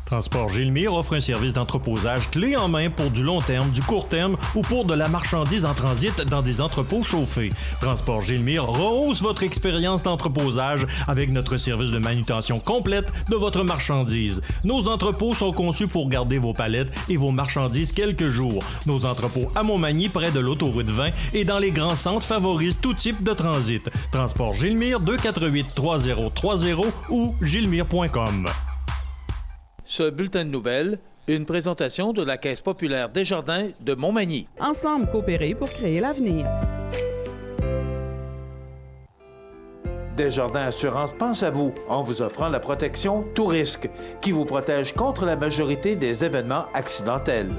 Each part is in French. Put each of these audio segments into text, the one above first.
Transport Gilmire offre un service d'entreposage clé en main pour du long terme, du court terme ou pour de la marchandise en transit dans des entrepôts chauffés. Transport Gilmire rehausse votre expérience d'entreposage avec notre service de manutention complète de votre marchandise. Nos entrepôts sont conçus pour garder vos palettes et vos marchandises quelques jours. Nos entrepôts à Montmagny, près de l'autoroute 20 et dans les grands centres favorisent tout type de transit. Transport Gilmire, 248-3030 ou gilmire.com. Ce bulletin de nouvelles, une présentation de la Caisse populaire Desjardins de Montmagny. Ensemble coopérer pour créer l'avenir. Desjardins Assurance pense à vous en vous offrant la protection Tout risque, qui vous protège contre la majorité des événements accidentels.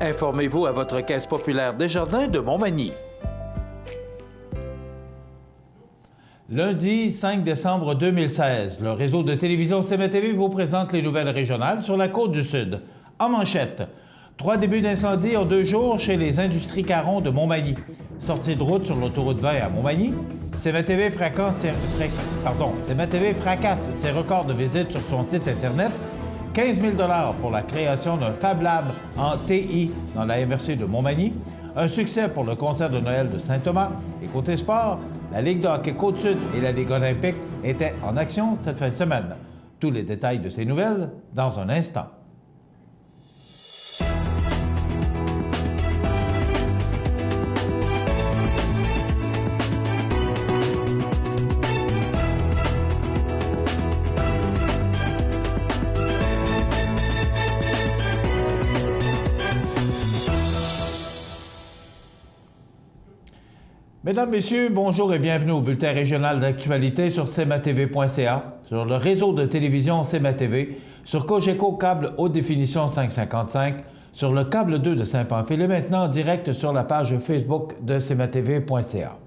Informez-vous à votre Caisse populaire Desjardins de Montmagny. Lundi 5 décembre 2016, le réseau de télévision CMA-TV vous présente les nouvelles régionales sur la Côte-du-Sud. En manchette, 3 débuts d'incendie en 2 jours chez les Industries Caron de Montmagny. Sortie de route sur l'autoroute 20 à Montmagny. CMA-TV fracasse ses records de visites sur son site Internet. 15 000 $ pour la création d'un Fab Lab en TI dans la MRC de Montmagny. Un succès pour le concert de Noël de Saint-Thomas. Et côté sport, la Ligue de hockey Côte-Sud et la Ligue olympique étaient en action cette fin de semaine. Tous les détails de ces nouvelles dans un instant. Mesdames, Messieurs, bonjour et bienvenue au bulletin régional d'actualité sur cmatv.ca, sur le réseau de télévision CMA-TV, sur Cogeco câble haute définition 555, sur le câble 2 de Saint-Pamphile et maintenant en direct sur la page Facebook de cmatv.ca.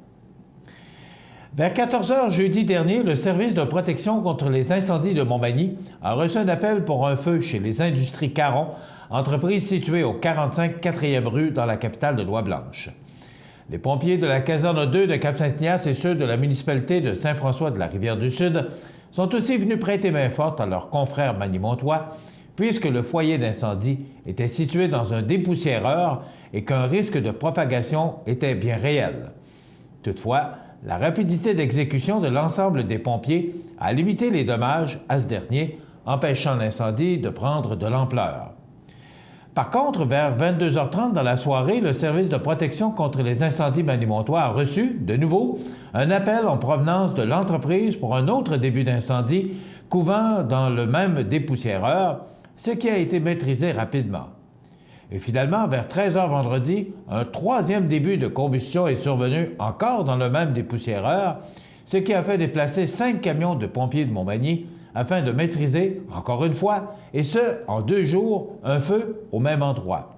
Vers 14 h jeudi dernier, le service de protection contre les incendies de Montmagny a reçu un appel pour un feu chez les Industries Caron, entreprise située au 45 4e rue dans la capitale de Lois-Blanches. Les pompiers de la caserne 2 de Cap-Saint-Ignace et ceux de la municipalité de Saint-François de la Rivière-du-Sud sont aussi venus prêter main forte à leurs confrères magny-montois, puisque le foyer d'incendie était situé dans un dépoussiéreur et qu'un risque de propagation était bien réel. Toutefois, la rapidité d'exécution de l'ensemble des pompiers a limité les dommages à ce dernier, empêchant l'incendie de prendre de l'ampleur. Par contre, vers 22 h 30 dans la soirée, le service de protection contre les incendies magny-montois a reçu, de nouveau, un appel en provenance de l'entreprise pour un autre début d'incendie couvant dans le même dépoussiéreur, ce qui a été maîtrisé rapidement. Et finalement, vers 13 h vendredi, un troisième début de combustion est survenu encore dans le même dépoussiéreur, ce qui a fait déplacer 5 camions de pompiers de Montmagny afin de maîtriser, encore une fois, et ce, en 2 jours, un feu au même endroit.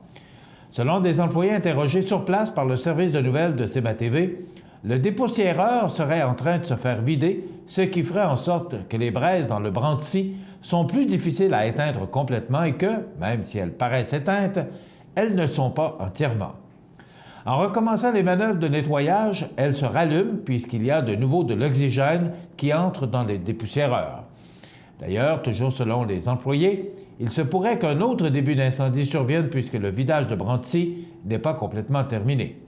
Selon des employés interrogés sur place par le service de nouvelles de CMA-TV, le dépoussiéreur serait en train de se faire vider, ce qui ferait en sorte que les braises dans le Branty sont plus difficiles à éteindre complètement et que, même si elles paraissent éteintes, elles ne sont pas entièrement. En recommençant les manœuvres de nettoyage, elles se rallument puisqu'il y a de nouveau de l'oxygène qui entre dans les dépoussiéreurs. D'ailleurs, toujours selon les employés, il se pourrait qu'un autre début d'incendie survienne puisque le vidage de Branty n'est pas complètement terminé.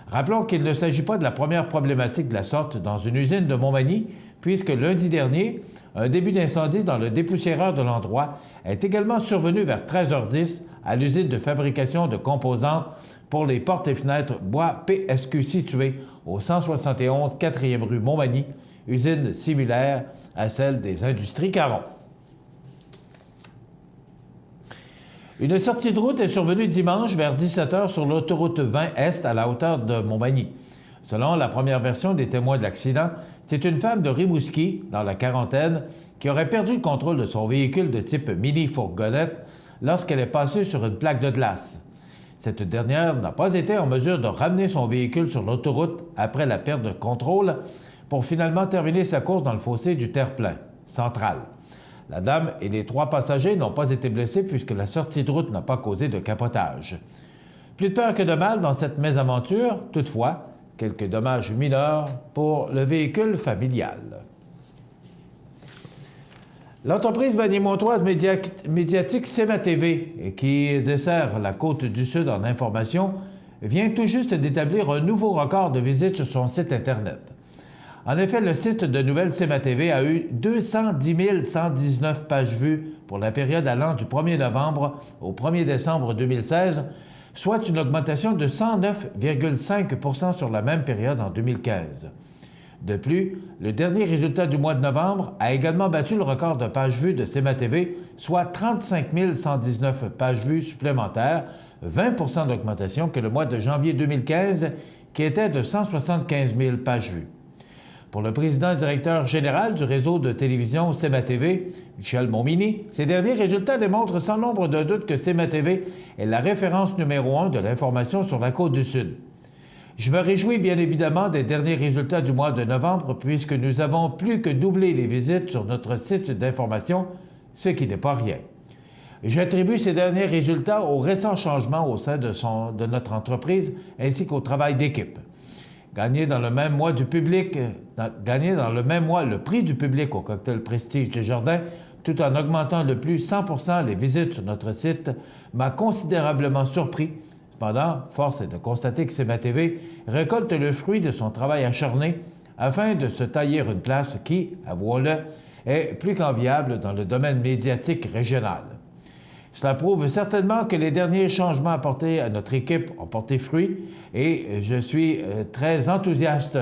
Rappelons qu'il ne s'agit pas de la première problématique de la sorte dans une usine de Montmagny, puisque lundi dernier, un début d'incendie dans le dépoussiéreur de l'endroit est également survenu vers 13 h 10 à l'usine de fabrication de composantes pour les portes et fenêtres bois PSQ située au 171 4e rue Montmagny, usine similaire à celle des Industries Caron. Une sortie de route est survenue dimanche vers 17 h sur l'autoroute 20 Est à la hauteur de Montmagny. Selon la première version des témoins de l'accident, c'est une femme de Rimouski, dans la quarantaine, qui aurait perdu le contrôle de son véhicule de type mini-fourgonnette lorsqu'elle est passée sur une plaque de glace. Cette dernière n'a pas été en mesure de ramener son véhicule sur l'autoroute après la perte de contrôle pour finalement terminer sa course dans le fossé du terre-plein central. La dame et les 3 passagers n'ont pas été blessés puisque la sortie de route n'a pas causé de capotage. Plus de peur que de mal dans cette mésaventure, toutefois, quelques dommages mineurs pour le véhicule familial. L'entreprise bannimontoise médiatique CEMA TV, qui dessert la Côte-du-Sud en information, vient tout juste d'établir un nouveau record de visites sur son site Internet. En effet, le site de nouvelles CEMA TV a eu 210 119 pages vues pour la période allant du 1er novembre au 1er décembre 2016, soit une augmentation de 109,5 % sur la même période en 2015. De plus, le dernier résultat du mois de novembre a également battu le record de pages vues de CEMA TV, soit 35 119 pages vues supplémentaires, 20 % d'augmentation que le mois de janvier 2015, qui était de 175 000 pages vues. Pour le président et directeur général du réseau de télévision CEMA TV, Michel Montminy, ces derniers résultats démontrent sans nombre de doutes que CEMA TV est la référence numéro 1 de l'information sur la Côte-du-Sud. Je me réjouis bien évidemment des derniers résultats du mois de novembre puisque nous avons plus que doublé les visites sur notre site d'information, ce qui n'est pas rien. J'attribue ces derniers résultats aux récents changements au sein de notre entreprise ainsi qu'au travail d'équipe. Gagner dans le même mois le prix du public au Cocktail Prestige Desjardins, tout en augmentant de plus 100 % les visites sur notre site, m'a considérablement surpris. Cependant, force est de constater que CEMA TV récolte le fruit de son travail acharné afin de se tailler une place qui, avouons-le, est plus qu'enviable dans le domaine médiatique régional. Cela prouve certainement que les derniers changements apportés à notre équipe ont porté fruit et je suis très enthousiaste,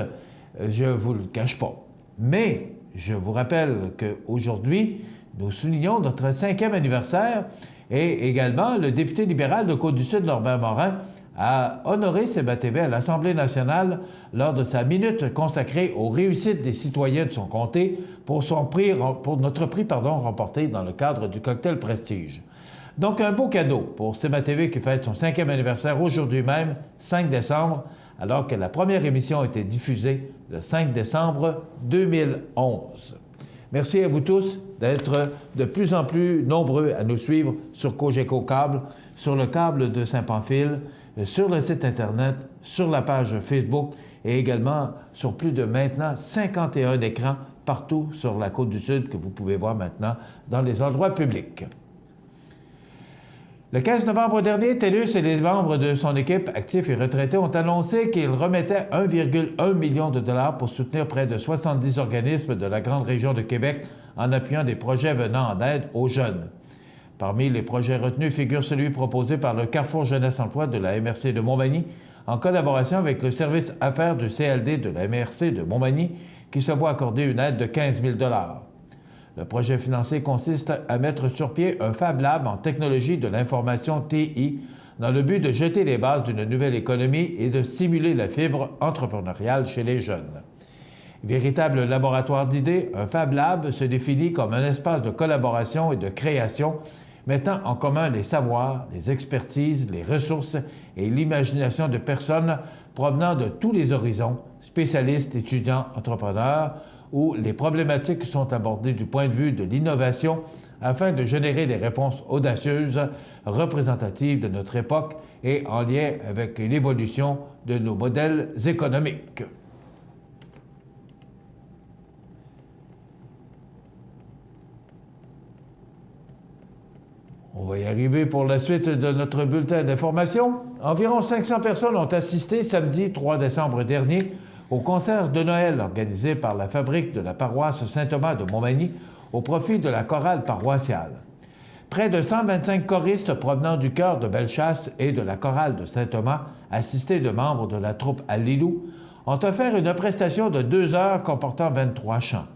je ne vous le cache pas. Mais je vous rappelle qu'aujourd'hui, nous soulignons notre 5e anniversaire et également le député libéral de Côte-du-Sud, Norbert Morin, a honoré CEMA TV à l'Assemblée nationale lors de sa minute consacrée aux réussites des citoyens de son comté pour notre prix remporté dans le cadre du Cocktail Prestige. Donc, un beau cadeau pour CEMA TV qui fête son 5e anniversaire aujourd'hui même, 5 décembre, alors que la première émission a été diffusée le 5 décembre 2011. Merci à vous tous d'être de plus en plus nombreux à nous suivre sur Cogeco Câble, sur le câble de Saint-Pamphile, sur le site Internet, sur la page Facebook et également sur plus de maintenant 51 écrans partout sur la Côte-du-Sud que vous pouvez voir maintenant dans les endroits publics. Le 15 novembre dernier, TELUS et les membres de son équipe, actifs et retraités, ont annoncé qu'ils remettaient 1,1 million de dollars pour soutenir près de 70 organismes de la grande région de Québec en appuyant des projets venant en aide aux jeunes. Parmi les projets retenus figure celui proposé par le Carrefour Jeunesse Emploi de la MRC de Montmagny en collaboration avec le service affaires du CLD de la MRC de Montmagny qui se voit accorder une aide de 15 000 $. Le projet financier consiste à mettre sur pied un Fab Lab en technologie de l'information TI dans le but de jeter les bases d'une nouvelle économie et de stimuler la fibre entrepreneuriale chez les jeunes. Véritable laboratoire d'idées, un Fab Lab se définit comme un espace de collaboration et de création mettant en commun les savoirs, les expertises, les ressources et l'imagination de personnes provenant de tous les horizons, spécialistes, étudiants, entrepreneurs, où les problématiques sont abordées du point de vue de l'innovation afin de générer des réponses audacieuses, représentatives de notre époque et en lien avec l'évolution de nos modèles économiques. On va y arriver pour la suite de notre bulletin d'information. Environ 500 personnes ont assisté samedi 3 décembre dernier au concert de Noël organisé par la Fabrique de la paroisse Saint-Thomas de Montmagny au profit de la chorale paroissiale. Près de 125 choristes provenant du chœur de Bellechasse et de la chorale de Saint-Thomas, assistés de membres de la troupe Allilou, ont offert une prestation de 2 heures comportant 23 chants.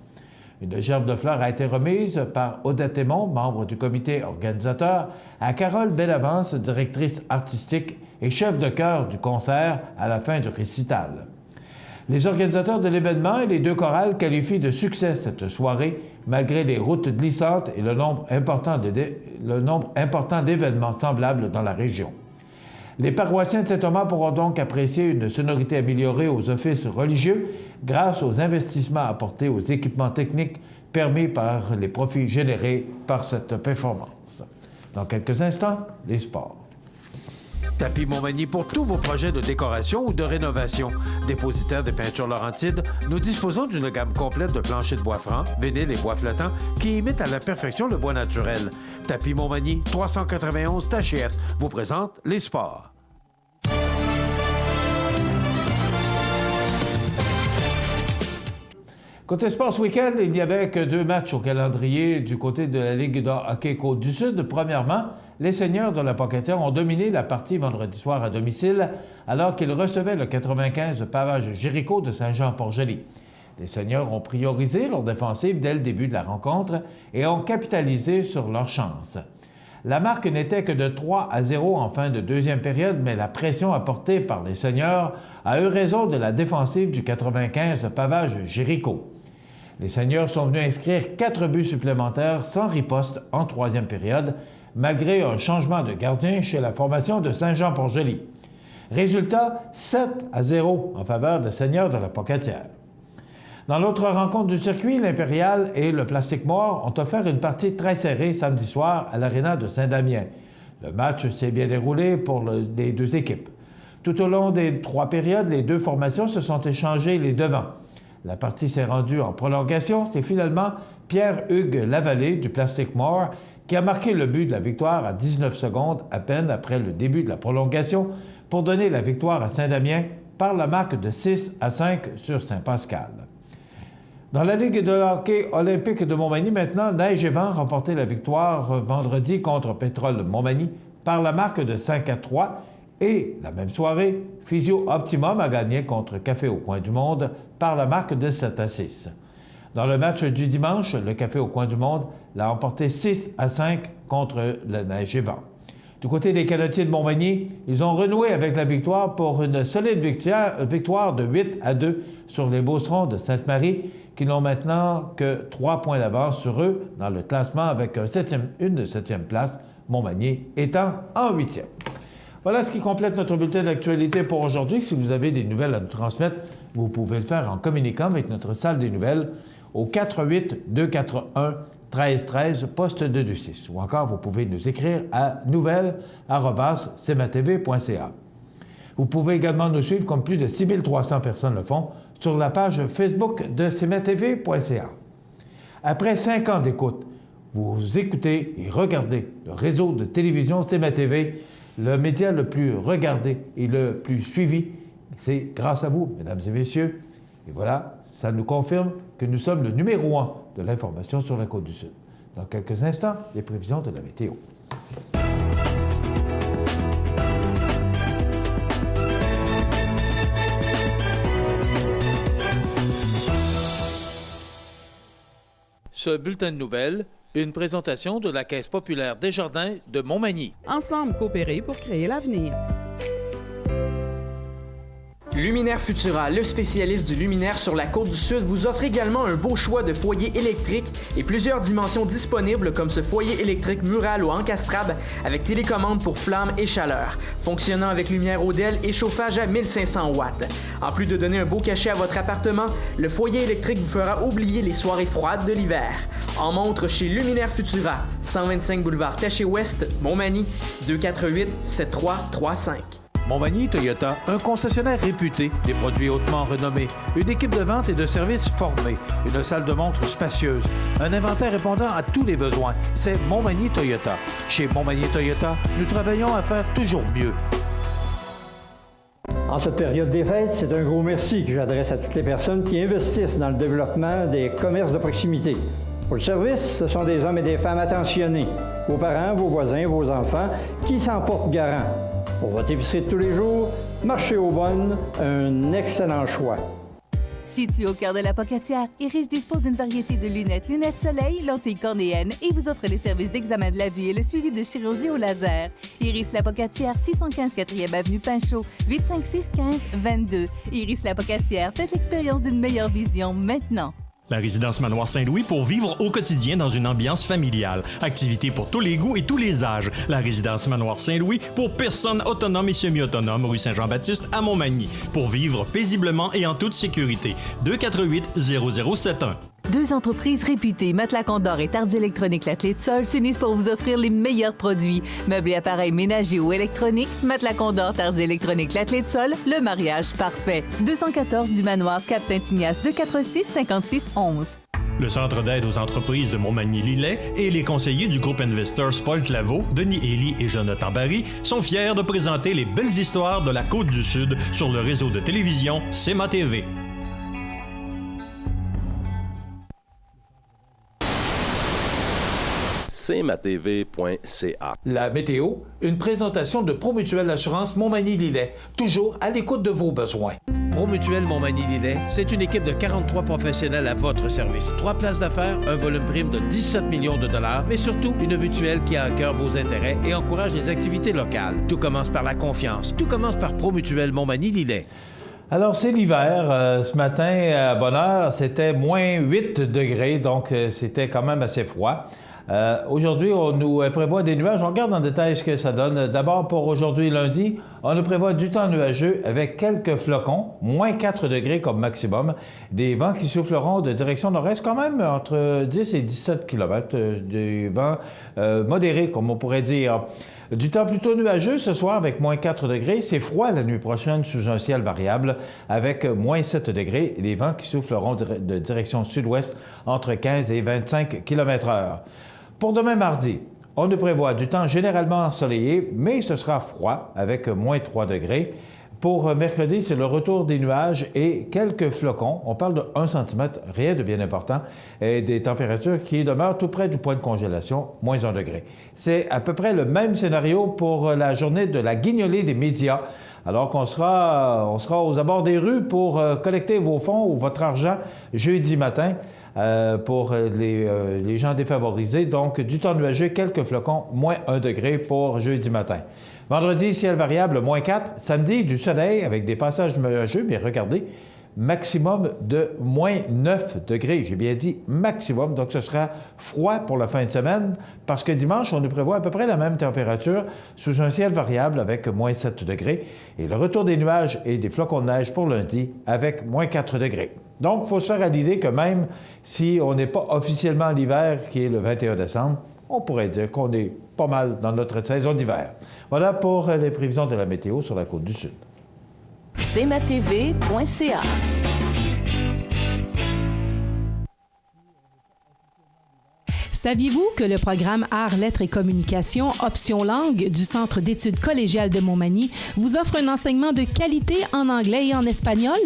Une gerbe de fleurs a été remise par Odette Aymon, membre du comité organisateur, à Carole Bellavance, directrice artistique et chef de chœur du concert à la fin du récital. Les organisateurs de l'événement et les 2 chorales qualifient de succès cette soirée, malgré les routes glissantes et le nombre important d'événements semblables dans la région. Les paroissiens de Saint-Thomas pourront donc apprécier une sonorité améliorée aux offices religieux grâce aux investissements apportés aux équipements techniques permis par les profits générés par cette performance. Dans quelques instants, les sports. Tapis Montmagny pour tous vos projets de décoration ou de rénovation. Dépositaire de Peintures Laurentides, nous disposons d'une gamme complète de planchers de bois franc, vinyle et bois flottant qui imitent à la perfection le bois naturel. Tapis Montmagny, 391 Tachias, vous présente les sports. Côté sport ce week-end, il n'y avait que 2 matchs au calendrier du côté de la Ligue de hockey Côte-du-Sud. Premièrement, les Seigneurs de la Pocatière ont dominé la partie vendredi soir à domicile alors qu'ils recevaient le 95 de Pavage Jéricho de Saint-Jean-Port-Joli. Les Seigneurs ont priorisé leur défensive dès le début de la rencontre et ont capitalisé sur leur chance. La marque n'était que de 3-0 en fin de deuxième période, mais la pression apportée par les Seigneurs a eu raison de la défensive du 95 de Pavage Jéricho. Les Seigneurs sont venus inscrire 4 buts supplémentaires sans riposte en troisième période, malgré un changement de gardien chez la formation de Saint-Jean-Port-Joli. Résultat, 7-0 en faveur des Seigneurs de la Pocatière. Dans l'autre rencontre du circuit, l'Impérial et le Plastic Mort ont offert une partie très serrée samedi soir à l'Aréna de Saint-Damien. Le match s'est bien déroulé pour les deux équipes. Tout au long des 3 périodes, les 2 formations se sont échangées les devants. La partie s'est rendue en prolongation. C'est finalement Pierre-Hugues Lavallée du Plastic Mort qui a marqué le but de la victoire à 19 secondes à peine après le début de la prolongation pour donner la victoire à Saint-Damien par la marque de 6-5 sur Saint-Pascal. Dans la Ligue de hockey olympique de Montmagny, maintenant, Neige et Vent remporté la victoire vendredi contre Pétrole Montmagny par la marque de 5-3 et, la même soirée, Physio Optimum a gagné contre Café au Coin du Monde par la marque de 7-6. Dans le match du dimanche, le Café au Coin du Monde l'a emporté 6-5 contre le Neige et Vent. Du côté des Canotiers de Montmagny, ils ont renoué avec la victoire pour une solide victoire de 8-2 sur les Beaucerons de Sainte-Marie, qui n'ont maintenant que 3 points d'avance sur eux dans le classement avec une septième place, Montmagny étant en 8e. Voilà ce qui complète notre bulletin d'actualité pour aujourd'hui. Si vous avez des nouvelles à nous transmettre, vous pouvez le faire en communiquant avec notre salle des nouvelles au 418-241-1313, poste 226. Ou encore, vous pouvez nous écrire à nouvelles@cmatv.ca. Vous pouvez également nous suivre, comme plus de 6300 personnes le font, sur la page Facebook de cmatv.ca. Après 5 ans d'écoute, vous écoutez et regardez le réseau de télévision CMA-TV, le média le plus regardé et le plus suivi. C'est grâce à vous, mesdames et messieurs. Et voilà, ça nous confirme que nous sommes le numéro 1 de l'information sur la Côte-du-Sud. Dans quelques instants, les prévisions de la météo. Ce bulletin de nouvelles, une présentation de la Caisse populaire Desjardins de Montmagny. Ensemble coopérer pour créer l'avenir. Luminaire Futura, le spécialiste du luminaire sur la Côte-du-Sud, vous offre également un beau choix de foyers électriques et plusieurs dimensions disponibles comme ce foyer électrique mural ou encastrable avec télécommande pour flammes et chaleur, fonctionnant avec lumière Odell et chauffage à 1500 watts. En plus de donner un beau cachet à votre appartement, le foyer électrique vous fera oublier les soirées froides de l'hiver. En montre chez Luminaire Futura, 125 boulevard Taché-Ouest, Montmagny, 248-7335. Montmagny Toyota, un concessionnaire réputé, des produits hautement renommés, une équipe de vente et de services formée, une salle de montre spacieuse, un inventaire répondant à tous les besoins. C'est Montmagny Toyota. Chez Montmagny Toyota, nous travaillons à faire toujours mieux. En cette période des fêtes, c'est un gros merci que j'adresse à toutes les personnes qui investissent dans le développement des commerces de proximité. Pour le service, ce sont des hommes et des femmes attentionnés, vos parents, vos voisins, vos enfants, qui s'en portent garant. Pour votre épicerie de tous les jours, Marché aux Bonnes, un excellent choix. Situé au cœur de la Pocatière, Iris dispose d'une variété de lunettes soleil, lentilles cornéennes et vous offre les services d'examen de la vue et le suivi de chirurgie au laser. Iris la Pocatière, 615 4e avenue Pinchot, 856-15-22. Iris la Pocatière, faites l'expérience d'une meilleure vision maintenant. La résidence Manoir Saint-Louis pour vivre au quotidien dans une ambiance familiale. Activités pour tous les goûts et tous les âges. La résidence Manoir Saint-Louis pour personnes autonomes et semi-autonomes, rue Saint-Jean-Baptiste à Montmagny. Pour vivre paisiblement et en toute sécurité. 248-0071. Deux entreprises réputées, Matelas Condor et Tardy Électronique La Clé de Sol, s'unissent pour vous offrir les meilleurs produits. Meubles et appareils ménagers ou électroniques, Matelas Condor, Tardy Électronique La Clé de Sol, le mariage parfait. 214 du Manoir, Cap Saint-Ignace, 246-5611. Le Centre d'aide aux entreprises de Montmagny-Lillet et les conseillers du groupe Investors Paul Claveau, Denis Élie et Jonathan Barry sont fiers de présenter les belles histoires de la Côte-du-Sud sur le réseau de télévision CEMA TV. cmatv.ca. La météo, une présentation de Promutuelle Assurance Montmagny-Lillet, toujours à l'écoute de vos besoins. Promutuelle Montmagny-Lillet, c'est une équipe de 43 professionnels à votre service. 3 places d'affaires, un volume prime de 17 millions de dollars, mais surtout une mutuelle qui a à cœur vos intérêts et encourage les activités locales. Tout commence par la confiance. Tout commence par Promutuelle Montmagny-Lillet. Alors, c'est l'hiver. Ce matin, à bonne heure, c'était moins 8 degrés, donc c'était quand même assez froid. Aujourd'hui, on nous prévoit des nuages. On regarde en détail ce que ça donne. D'abord, pour aujourd'hui, lundi, on nous prévoit du temps nuageux avec quelques flocons, moins 4 degrés comme maximum. Des vents qui souffleront de direction nord-est, quand même entre 10 et 17 km. Des vents modérés, comme on pourrait dire. Du temps plutôt nuageux ce soir avec moins 4 degrés. C'est froid la nuit prochaine sous un ciel variable avec moins 7 degrés. Les vents qui souffleront de direction sud-ouest entre 15 et 25 km/h. Pour demain mardi, on nous prévoit du temps généralement ensoleillé, mais ce sera froid avec moins 3 degrés. Pour mercredi, c'est le retour des nuages et quelques flocons. On parle de 1 cm, rien de bien important, et des températures qui demeurent tout près du point de congélation, moins 1 degré. C'est à peu près le même scénario pour la journée de la guignolée des médias, alors qu'on sera aux abords des rues pour collecter vos fonds ou votre argent jeudi matin. Pour les gens défavorisés. Donc, du temps nuageux, quelques flocons, moins 1 degré pour jeudi matin. Vendredi, ciel variable, moins 4. Samedi, du soleil avec des passages nuageux, mais regardez, maximum de moins 9 degrés. J'ai bien dit maximum, donc ce sera froid pour la fin de semaine parce que dimanche, on nous prévoit à peu près la même température sous un ciel variable avec moins 7 degrés et le retour des nuages et des flocons de neige pour lundi avec moins 4 degrés. Donc, il faut se faire à l'idée que même si on n'est pas officiellement à l'hiver, qui est le 21 décembre, on pourrait dire qu'on est pas mal dans notre saison d'hiver. Voilà pour les prévisions de la météo sur la Côte-du-Sud. cmatv.ca. Saviez-vous que le programme Arts, Lettres et Communication, option langue du Centre d'études collégiales de Montmagny vous offre un enseignement de qualité en anglais et en espagnol?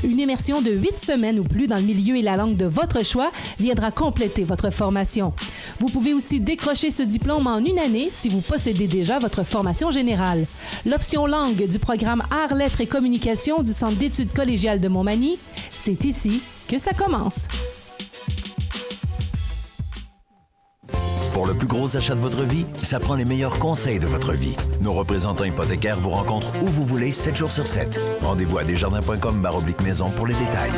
Une immersion de 8 semaines ou plus dans le milieu et la langue de votre choix viendra compléter votre formation. Vous pouvez aussi décrocher ce diplôme en une année si vous possédez déjà votre formation générale. L'option langue du programme Arts, Lettres et Communication du Centre d'études collégiales de Montmagny, c'est ici que ça commence. Pour le plus gros achat de votre vie, ça prend les meilleurs conseils de votre vie. Nos représentants hypothécaires vous rencontrent où vous voulez, 7 jours sur 7. Rendez-vous à desjardins.com/maison pour les détails.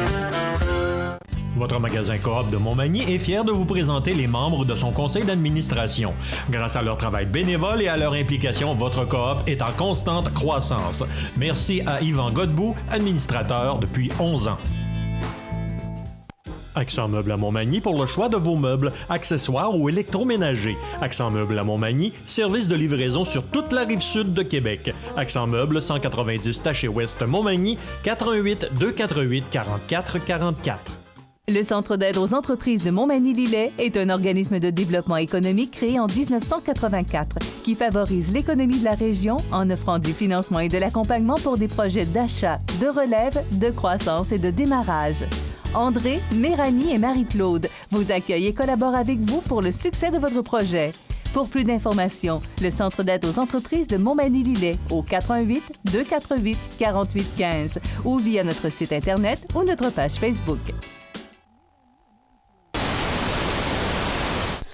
Votre magasin Coop de Montmagny est fier de vous présenter les membres de son conseil d'administration. Grâce à leur travail bénévole et à leur implication, votre Coop est en constante croissance. Merci à Yvan Godbout, administrateur depuis 11 ans. Accent Meubles à Montmagny pour le choix de vos meubles, accessoires ou électroménagers. Accent Meubles à Montmagny, service de livraison sur toute la rive sud de Québec. Accent Meubles, 190 Taché-Ouest Montmagny, 88 248 44 44. Le Centre d'aide aux entreprises de Montmagny-Lillet est un organisme de développement économique créé en 1984 qui favorise l'économie de la région en offrant du financement et de l'accompagnement pour des projets d'achat, de relève, de croissance et de démarrage. André, Méranie et Marie-Claude vous accueillent et collaborent avec vous pour le succès de votre projet. Pour plus d'informations, le Centre d'aide aux entreprises de Montmagny-Lillet au 88 248 48 15 ou via notre site Internet ou notre page Facebook.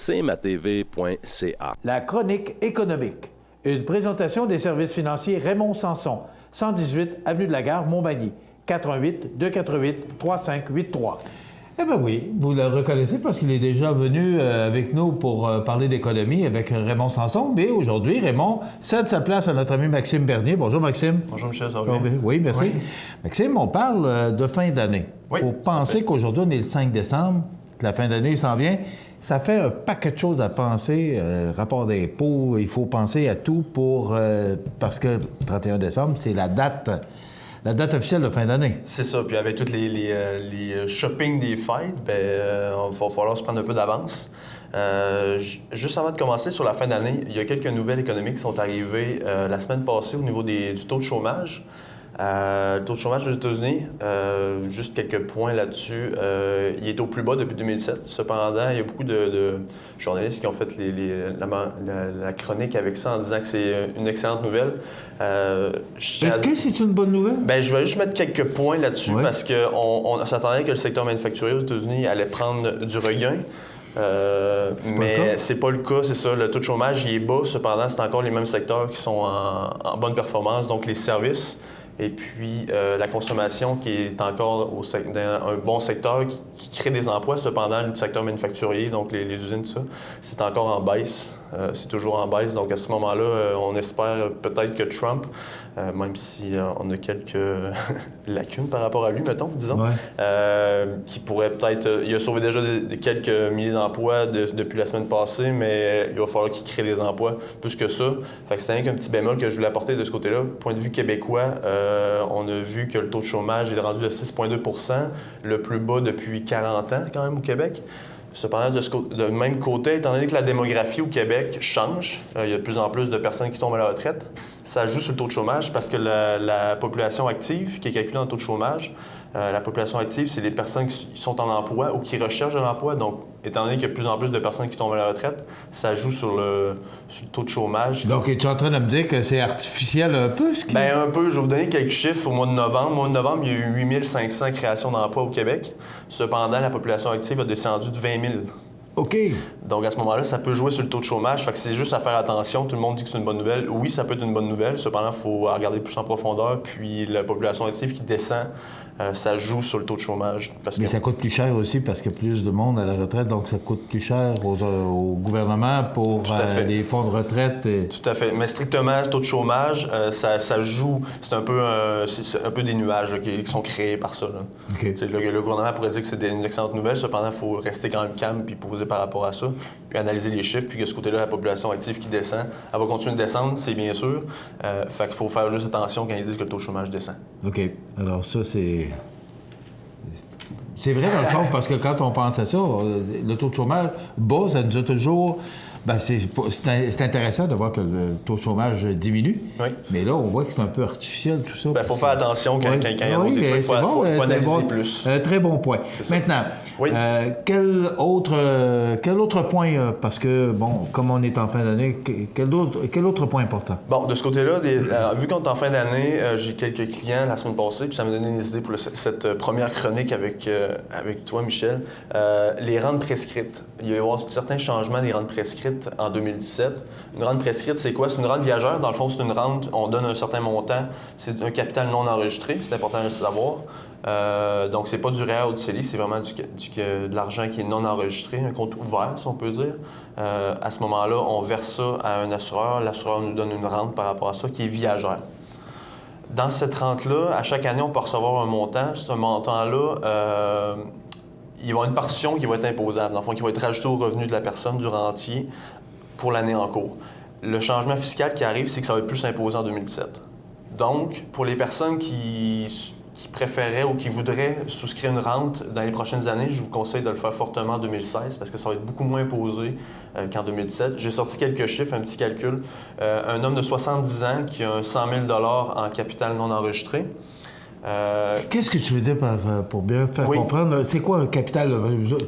cmatv.ca. La chronique économique. Une présentation des services financiers Raymond Sanson, 118 Avenue de la Gare, Montmagny. 88 248 3583. Eh bien oui, vous le reconnaissez parce qu'il est déjà venu avec nous pour parler d'économie avec Raymond Sanson. Mais aujourd'hui, Raymond cède sa place à notre ami Maxime Bernier. Bonjour Maxime. Bonjour Michel, ça va bien? Oui, merci. Oui. Maxime, on parle de fin d'année. Il faut penser qu'aujourd'hui, on est le 5 décembre. la fin d'année s'en vient. Ça fait un paquet de choses à penser. Rapport d'impôts, il faut penser à tout parce que 31 décembre, c'est la date officielle de fin d'année. C'est ça. Puis avec tous les shopping des fêtes, il va falloir se prendre un peu d'avance. Juste avant de commencer sur la fin d'année, il y a quelques nouvelles économiques qui sont arrivées la semaine passée au niveau du taux de chômage. Le taux de chômage aux États-Unis, juste quelques points là-dessus, il est au plus bas depuis 2007. Cependant, il y a beaucoup de journalistes qui ont fait la chronique avec ça en disant que c'est une excellente nouvelle. Est-ce que c'est une bonne nouvelle? Bien, je vais juste mettre quelques points là-dessus parce qu'on s'attendait que le secteur manufacturier aux États-Unis allait prendre du regain. Mais c'est pas le cas, c'est ça. Le taux de chômage, il est bas. Cependant, c'est encore les mêmes secteurs qui sont en bonne performance, donc les services. Et puis, la consommation qui est encore dans un bon secteur qui crée des emplois. Cependant, le secteur manufacturier, donc les usines, tout ça, c'est encore en baisse. C'est toujours en baisse. Donc, à ce moment-là, on espère peut-être que Trump, même si on a quelques lacunes par rapport à lui, mettons, disons, qui pourrait peut-être... il a sauvé déjà quelques milliers d'emplois depuis la semaine passée, mais il va falloir qu'il crée des emplois plus que ça. Fait que c'est rien qu'un petit bémol que je voulais apporter de ce côté-là. Point de vue québécois, on a vu que le taux de chômage est rendu à 6,2 %, le plus bas depuis 40 ans quand même au Québec. Cependant, de même côté, étant donné que la démographie au Québec change, il y a de plus en plus de personnes qui tombent à la retraite, ça joue sur le taux de chômage parce que la population active, qui est calculée dans le taux de chômage, la population active, c'est les personnes qui sont en emploi ou qui recherchent de l'emploi. Donc, étant donné qu'il y a de plus en plus de personnes qui tombent à la retraite, ça joue sur le taux de chômage. Donc, es-tu en train de me dire que c'est artificiel un peu? Bien, un peu. Je vais vous donner quelques chiffres au mois de novembre. Au mois de novembre, il y a eu 8 500 créations d'emplois au Québec. Cependant, la population active a descendu de 20 000. OK. Donc, à ce moment-là, ça peut jouer sur le taux de chômage. Fait que c'est juste à faire attention. Tout le monde dit que c'est une bonne nouvelle. Oui, ça peut être une bonne nouvelle. Cependant, il faut regarder plus en profondeur. Puis, la population active qui descend, ça joue sur le taux de chômage. Mais ça coûte plus cher aussi parce qu'il y a plus de monde à la retraite. Donc, ça coûte plus cher au gouvernement pour les fonds de retraite. Tout à fait. Mais strictement, le taux de chômage, ça joue. C'est un peu des nuages qui sont créés par ça. Okay. Le gouvernement pourrait dire que c'est une excellente nouvelle. Cependant, il faut rester quand même calme puis poser par rapport à ça, puis analyser les chiffres, puis que ce côté-là, la population active qui descend, elle va continuer de descendre, c'est bien sûr. Fait qu'il faut faire juste attention quand ils disent que le taux de chômage descend. OK. Alors ça, c'est vrai dans le fond, parce que quand on pense à ça, le taux de chômage bas, ça nous a toujours... Bien, c'est intéressant de voir que le taux de chômage diminue, mais là, on voit que c'est un peu artificiel, tout ça. Bien, il faut faire attention quand il y a des trucs, il faut analyser plus. Très bon point. Maintenant, quel autre point, parce que, bon, comme on est en fin d'année, quel autre point important? Bon, de ce côté-là, vu qu'on est en fin d'année, j'ai quelques clients la semaine passée, puis ça m'a donné des idées pour cette première chronique avec toi, Michel. Les rentes prescrites. Il va y avoir certains changements des rentes prescrites en 2017. Une rente prescrite, c'est quoi? C'est une rente viagère. Dans le fond, c'est une rente, on donne un certain montant. C'est un capital non enregistré, c'est important de le savoir. Donc, c'est pas du REER ou du CELI, c'est vraiment de l'argent qui est non enregistré, un compte ouvert, si on peut dire. À ce moment-là, on verse ça à un assureur. L'assureur nous donne une rente par rapport à ça qui est viagère. Dans cette rente-là, à chaque année, on peut recevoir un montant. Ce montant-là, il va y avoir une partition qui va être imposable, dans le fond, qui va être rajoutée au revenu de la personne du rentier pour l'année en cours. Le changement fiscal qui arrive, c'est que ça va être plus imposé en 2017. Donc, pour les personnes qui préféraient ou qui voudraient souscrire une rente dans les prochaines années, je vous conseille de le faire fortement en 2016 parce que ça va être beaucoup moins imposé qu'en 2017. J'ai sorti quelques chiffres, un petit calcul. Un homme de 70 ans qui a 100 000 $ en capital non enregistré. Qu'est-ce que tu veux dire pour bien faire comprendre? C'est quoi un capital?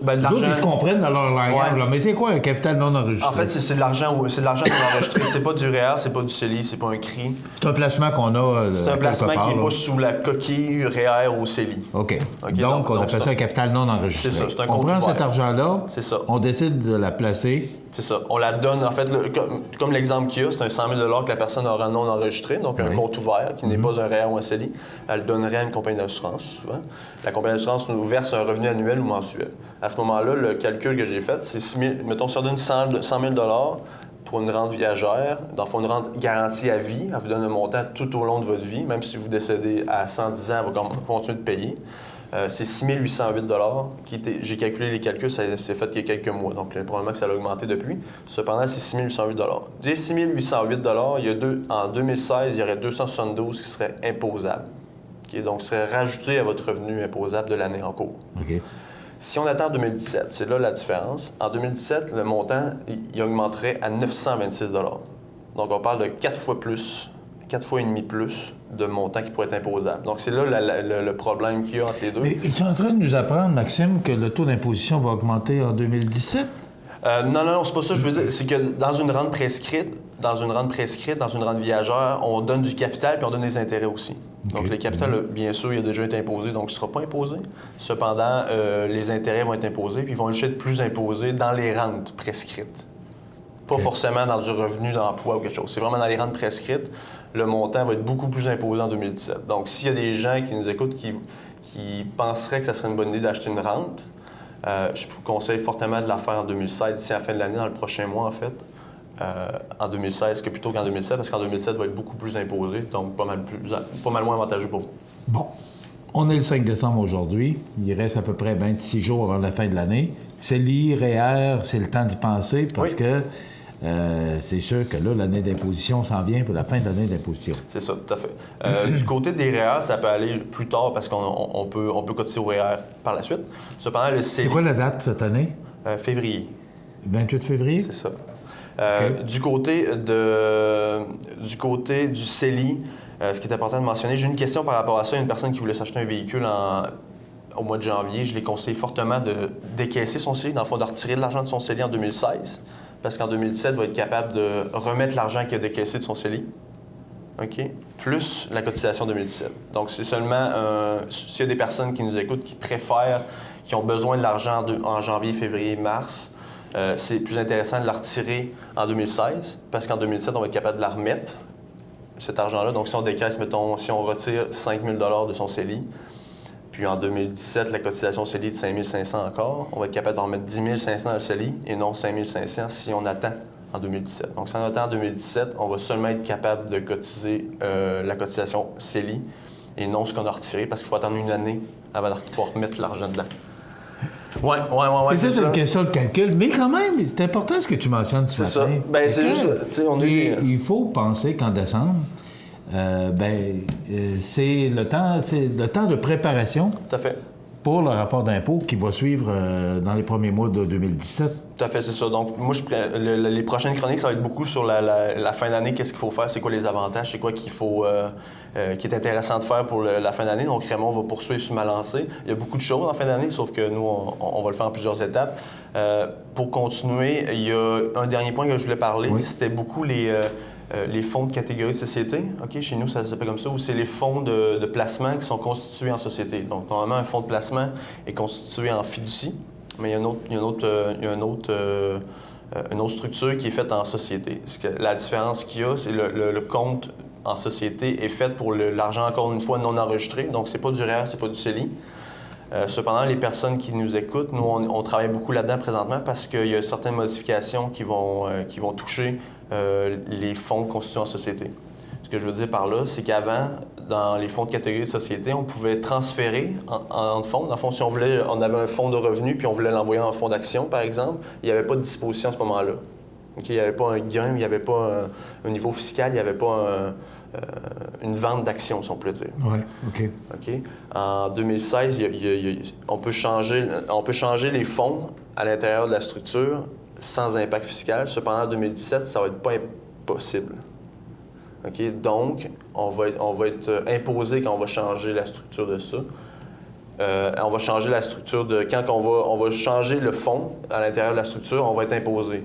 Ben, l'argent... Ils se comprennent dans leur langage, mais c'est quoi un capital non enregistré? En fait, c'est de l'argent non enregistré. C'est pas du REER, c'est pas du CELI, c'est pas un CRI. C'est un placement qu'on a c'est un placement qui n'est pas sous la coquille REER ou CELI. OK. Donc, on appelle ça un capital non enregistré. C'est ça, c'est un compte On prend ouvert. Cet argent-là, on décide de la placer. C'est ça. On la donne, en fait, comme l'exemple qu'il y a, c'est un 100 000 $ que la personne aura non enregistré, donc un compte ouvert qui n'est pas un REER ou un CELI. Elle donnerait à une compagnie d'assurance, souvent. La compagnie d'assurance nous verse un revenu annuel ou mensuel. À ce moment-là, le calcul que j'ai fait, c'est, mettons, si on donne 100 000 $ pour une rente viagère, dans le fond, une rente garantie à vie, elle vous donne un montant tout au long de votre vie, même si vous décédez à 110 ans, elle va continuer de payer. c'est 6 808 $. J'ai calculé les calculs, ça s'est fait il y a quelques mois, donc probablement que ça a augmenté depuis. Cependant, c'est 6 808 $. Des 6 808 $, en 2016, il y aurait 272 qui seraient imposables. Okay? Donc, seraient rajoutés à votre revenu imposable de l'année en cours. Okay. Si on attend 2017, c'est là la différence. En 2017, le montant, il augmenterait à 926 $. Donc, on parle de 4 fois et demi plus de montant qui pourrait être imposable. Donc, c'est là le problème qu'il y a entre les deux. Mais es-tu en train de nous apprendre, Maxime, que le taux d'imposition va augmenter en 2017? Non, c'est pas ça. Je veux dire, c'est que dans une rente prescrite, dans une rente viagère, on donne du capital puis on donne des intérêts aussi. Okay. Donc, le capital, bien sûr, il a déjà été imposé, donc il ne sera pas imposé. Cependant, les intérêts vont être imposés puis ils vont juste être plus imposés dans les rentes prescrites. Pas forcément dans du revenu d'emploi ou quelque chose. C'est vraiment dans les rentes prescrites. Le montant va être beaucoup plus imposé en 2017. Donc, s'il y a des gens qui nous écoutent qui penseraient que ça serait une bonne idée d'acheter une rente, je vous conseille fortement de la faire en 2016, d'ici à la fin de l'année, dans le prochain mois, en fait, en 2016, que plutôt qu'en 2017, parce qu'en 2017, va être beaucoup plus imposé, donc pas mal moins avantageux pour vous. Bon. On est le 5 décembre aujourd'hui. Il reste à peu près 26 jours avant la fin de l'année. CELI, REER, c'est le temps d'y penser parce que c'est sûr que là, l'année d'imposition s'en vient pour la fin de l'année d'imposition. C'est ça, tout à fait. Du côté des REER, ça peut aller plus tard parce qu'on peut cotiser au REER par la suite. Cependant, le CELI... C'est quoi la date cette année? Février. 28 février? C'est ça. Du côté du CELI, ce qui est important de mentionner, j'ai une question par rapport à ça. Il y a une personne qui voulait s'acheter un véhicule au mois de janvier. Je l'ai conseillé fortement de décaisser son CELI, dans le fond, de retirer de l'argent de son CELI en 2016. Parce qu'en 2017, il va être capable de remettre l'argent qu'il a décaissé de son CELI, OK? Plus la cotisation 2017. Donc, c'est seulement s'il y a des personnes qui nous écoutent qui ont besoin de l'argent en janvier, février, mars, c'est plus intéressant de la retirer en 2016, parce qu'en 2017, on va être capable de la remettre, cet argent-là. Donc, si on décaisse, mettons, si on retire 5 000 $ de son CELI, puis en 2017, la cotisation CELI est de 5 500 encore, on va être capable de remettre 10 500 dans le CELI et non 5 500 si on attend en 2017. Donc, si on attend en 2017, on va seulement être capable de cotiser la cotisation CELI et non ce qu'on a retiré parce qu'il faut attendre une année avant de pouvoir remettre l'argent dedans. Oui. C'est une question de calcul, mais quand même, c'est important ce que tu mentionnes ce matin. C'est ça. Bien, c'est juste, tu sais, il faut penser qu'en décembre, c'est le temps de préparation. Tout à fait. Pour le rapport d'impôt qui va suivre dans les premiers mois de 2017. Tout à fait, c'est ça. Donc, moi, les prochaines chroniques, ça va être beaucoup sur la fin d'année, qu'est-ce qu'il faut faire, c'est quoi les avantages, c'est quoi qui est intéressant de faire pour la fin d'année. Donc, Raymond va poursuivre sur ma lancée. Il y a beaucoup de choses en fin d'année, sauf que nous, on va le faire en plusieurs étapes. Pour continuer, il y a un dernier point que je voulais parler, c'était beaucoup les fonds de catégorie de société. OK, chez nous, ça s'appelle comme ça, ou c'est les fonds de placement qui sont constitués en société. Donc, normalement, un fonds de placement est constitué en fiducie, mais il y a une autre structure qui est faite en société. La différence qu'il y a, c'est le compte en société est fait pour l'argent, encore une fois, non enregistré. Donc, c'est pas du REER, c'est pas du CELI. Cependant, les personnes qui nous écoutent, nous, on travaille beaucoup là-dedans présentement parce qu'il y a certaines modifications qui vont toucher les fonds constitués en société. Ce que je veux dire par là, c'est qu'avant, dans les fonds de catégorie de société, on pouvait transférer entre fonds. Dans le fond, si on avait un fonds de revenus puis on voulait l'envoyer en fonds d'action, par exemple, il n'y avait pas de disposition à ce moment-là. Okay? Il n'y avait pas un gain, il n'y avait pas un niveau fiscal, il n'y avait pas une vente d'actions, si on peut dire. Oui, OK. En 2016, on peut changer les fonds à l'intérieur de la structure sans impact fiscal. Cependant, en 2017, ça ne va être pas impossible. Okay? Donc, on va être imposé quand on va changer la structure de ça. On va changer la structure de... Quand on va changer le fonds à l'intérieur de la structure, on va être imposé.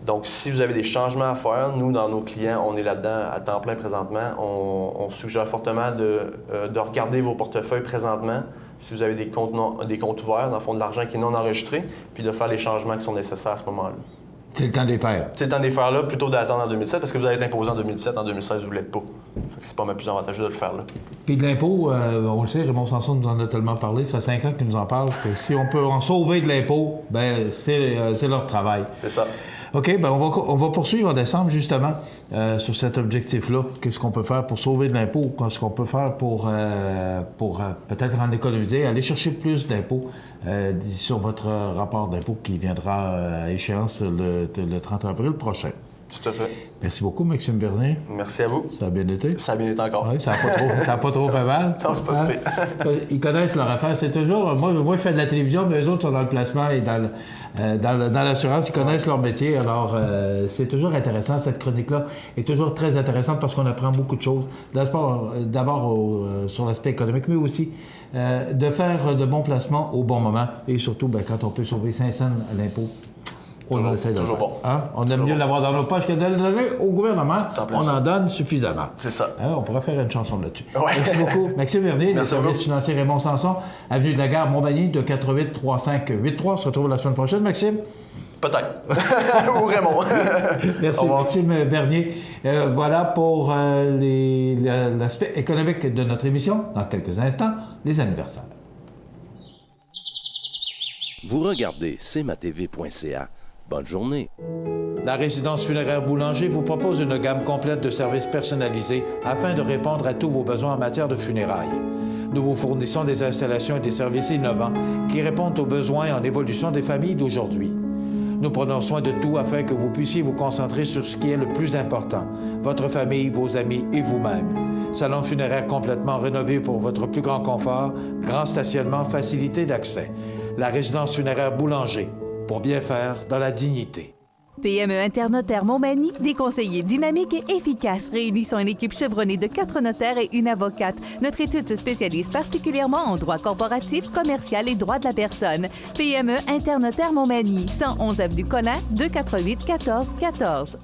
Donc, si vous avez des changements à faire, nous, dans nos clients, on est là-dedans à temps plein présentement. On suggère fortement de regarder vos portefeuilles présentement, si vous avez des comptes ouverts, dans le fond de l'argent qui est non enregistré, puis de faire les changements qui sont nécessaires à ce moment-là. C'est le temps de les faire. C'est le temps de les faire là, plutôt d'attendre en 2017, parce que vous allez être imposé en 2017, en 2016, vous ne l'êtes pas. C'est pas mal plus avantageux de le faire là. Puis de l'impôt, on le sait, Raymond Sanson nous en a tellement parlé, ça fait 5 ans qu'il nous en parle, que si on peut en sauver de l'impôt, ben c'est leur travail. C'est ça. OK, bien, on va poursuivre en décembre, justement, sur cet objectif-là. Qu'est-ce qu'on peut faire pour sauver de l'impôt? Qu'est-ce qu'on peut faire pour peut-être en économiser, aller chercher plus d'impôts sur votre rapport d'impôt qui viendra à échéance le 30 avril prochain. Tout à fait. Merci beaucoup, Maxime Bernier. Merci à vous. Ça a bien été? Ça a bien été encore. Oui, ça n'a pas trop fait mal. Non, c'est pas super. Ils connaissent leur affaire. C'est toujours... Moi, je fais de la télévision, mais eux autres sont dans le placement et dans l'assurance. Ils connaissent leur métier. Alors, c'est toujours intéressant. Cette chronique-là est toujours très intéressante parce qu'on apprend beaucoup de choses. D'abord, sur l'aspect économique, mais aussi de faire de bons placements au bon moment. Et surtout, quand on peut sauver 5 cents à l'impôt, on essaie de le faire. Bon. Hein? On aime mieux l'avoir dans nos poches que de le donner au gouvernement. On en donne suffisamment. C'est ça. On pourrait faire une chanson là-dessus. Ouais. Merci beaucoup. Maxime Bernier, des services financiers Raymond Sanson, avenue de la Gare, Montmagny, 248-3583. On se retrouve la semaine prochaine, Maxime? Peut-être. Ou Raymond. Merci, Maxime Bernier. Voilà pour l'aspect économique de notre émission. Dans quelques instants, les anniversaires. Vous regardez cmatv.ca. Bonne journée. La résidence funéraire Boulanger vous propose une gamme complète de services personnalisés afin de répondre à tous vos besoins en matière de funérailles. Nous vous fournissons des installations et des services innovants qui répondent aux besoins en évolution des familles d'aujourd'hui. Nous prenons soin de tout afin que vous puissiez vous concentrer sur ce qui est le plus important, votre famille, vos amis et vous-même. Salon funéraire complètement rénové pour votre plus grand confort, grand stationnement, facilité d'accès. La résidence funéraire Boulanger, pour bien faire dans la dignité. PME Internotaire Montmagny, des conseillers dynamiques et efficaces réunissant une équipe chevronnée de 4 notaires et une avocate. Notre étude se spécialise particulièrement en droit corporatif, commercial et droit de la personne. PME Internotaire Montmagny, 111 avenue Collin, 248-1414.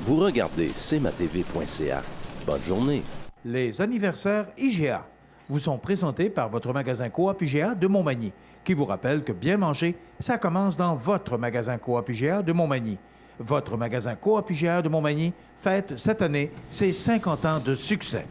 Vous regardez cmatv.ca. Bonne journée. Les anniversaires IGA vous sont présentés par votre magasin Coop IGA de Montmagny, qui vous rappelle que bien manger, ça commence dans votre magasin Coop IGA de Montmagny. Votre magasin Coop IGA de Montmagny fête cette année ses 50 ans de succès.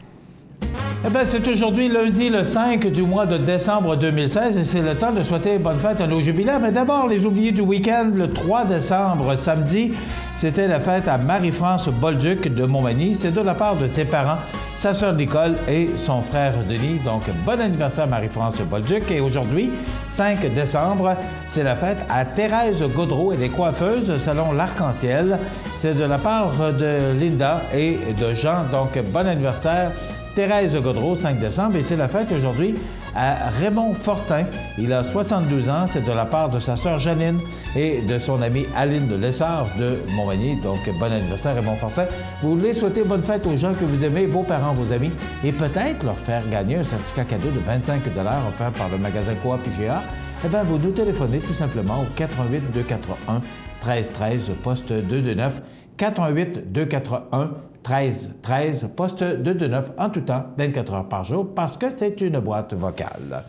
Eh bien, c'est aujourd'hui lundi le 5 du mois de décembre 2016 et c'est le temps de souhaiter bonne fête à nos jubilaires. Mais d'abord, les oubliés du week-end, le 3 décembre, samedi, c'était la fête à Marie-France Bolduc de Montmagny. C'est de la part de ses parents, sa sœur Nicole et son frère Denis. Donc, bon anniversaire Marie-France Bolduc. Et aujourd'hui, 5 décembre, c'est la fête à Thérèse Gaudreau et les coiffeuses, salon L'Arc-en-Ciel. C'est de la part de Linda et de Jean. Donc, bon anniversaire Thérèse Gaudreau, 5 décembre, et c'est la fête aujourd'hui à Raymond Fortin. Il a 72 ans, c'est de la part de sa sœur Janine et de son amie Aline de Lessard de Montmagny. Donc, bon anniversaire Raymond Fortin. Vous voulez souhaiter bonne fête aux gens que vous aimez, vos parents, vos amis, et peut-être leur faire gagner un certificat cadeau de 25 $ offert par le magasin Coop IGA. Eh bien, vous nous téléphonez tout simplement au 88 241 1313, poste 229, 88 241 1313, poste 229, en tout temps, 24 heures par jour, parce que c'est une boîte vocale.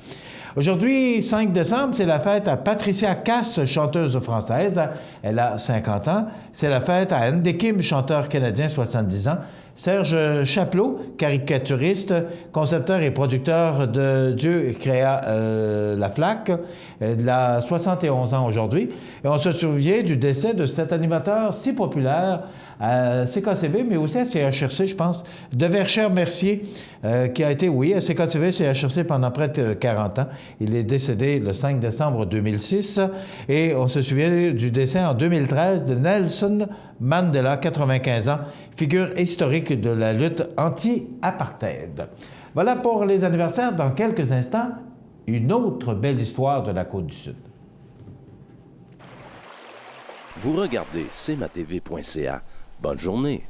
Aujourd'hui, 5 décembre, c'est la fête à Patricia Cass, chanteuse française. Elle a 50 ans. C'est la fête à Andy Kim, chanteur canadien, 70 ans. Serge Chapelot, caricaturiste, concepteur et producteur de Dieu créa la flaque. Il a 71 ans aujourd'hui. Et on se souvient du décès de cet animateur si populaire à CKCV, mais aussi à CHRC, je pense, de Verchères-Mercier, qui a été, à CKCV, CHRC pendant près de 40 ans. Il est décédé le 5 décembre 2006. Et on se souvient du décès en 2013 de Nelson Mandela, 95 ans, figure historique de la lutte anti-apartheid. Voilà pour les anniversaires. Dans quelques instants, une autre belle histoire de la Côte-du-Sud. Vous regardez cmatv.ca. Bonne journée.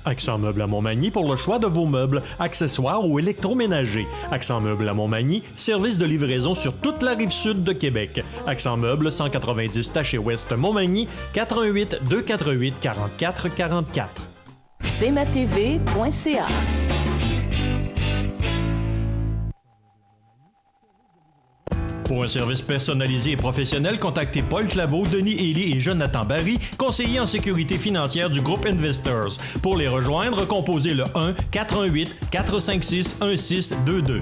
Accent Meubles à Montmagny pour le choix de vos meubles, accessoires ou électroménagers. Accent Meubles à Montmagny, service de livraison sur toute la rive sud de Québec. Accent Meubles, 190 Taché Ouest Montmagny, 88 248 44 44. cmatv.ca. Pour un service personnalisé et professionnel, contactez Paul Claveau, Denis Ely et Jonathan Barry, conseillers en sécurité financière du groupe Investors. Pour les rejoindre, composez le 1-418-456-1622.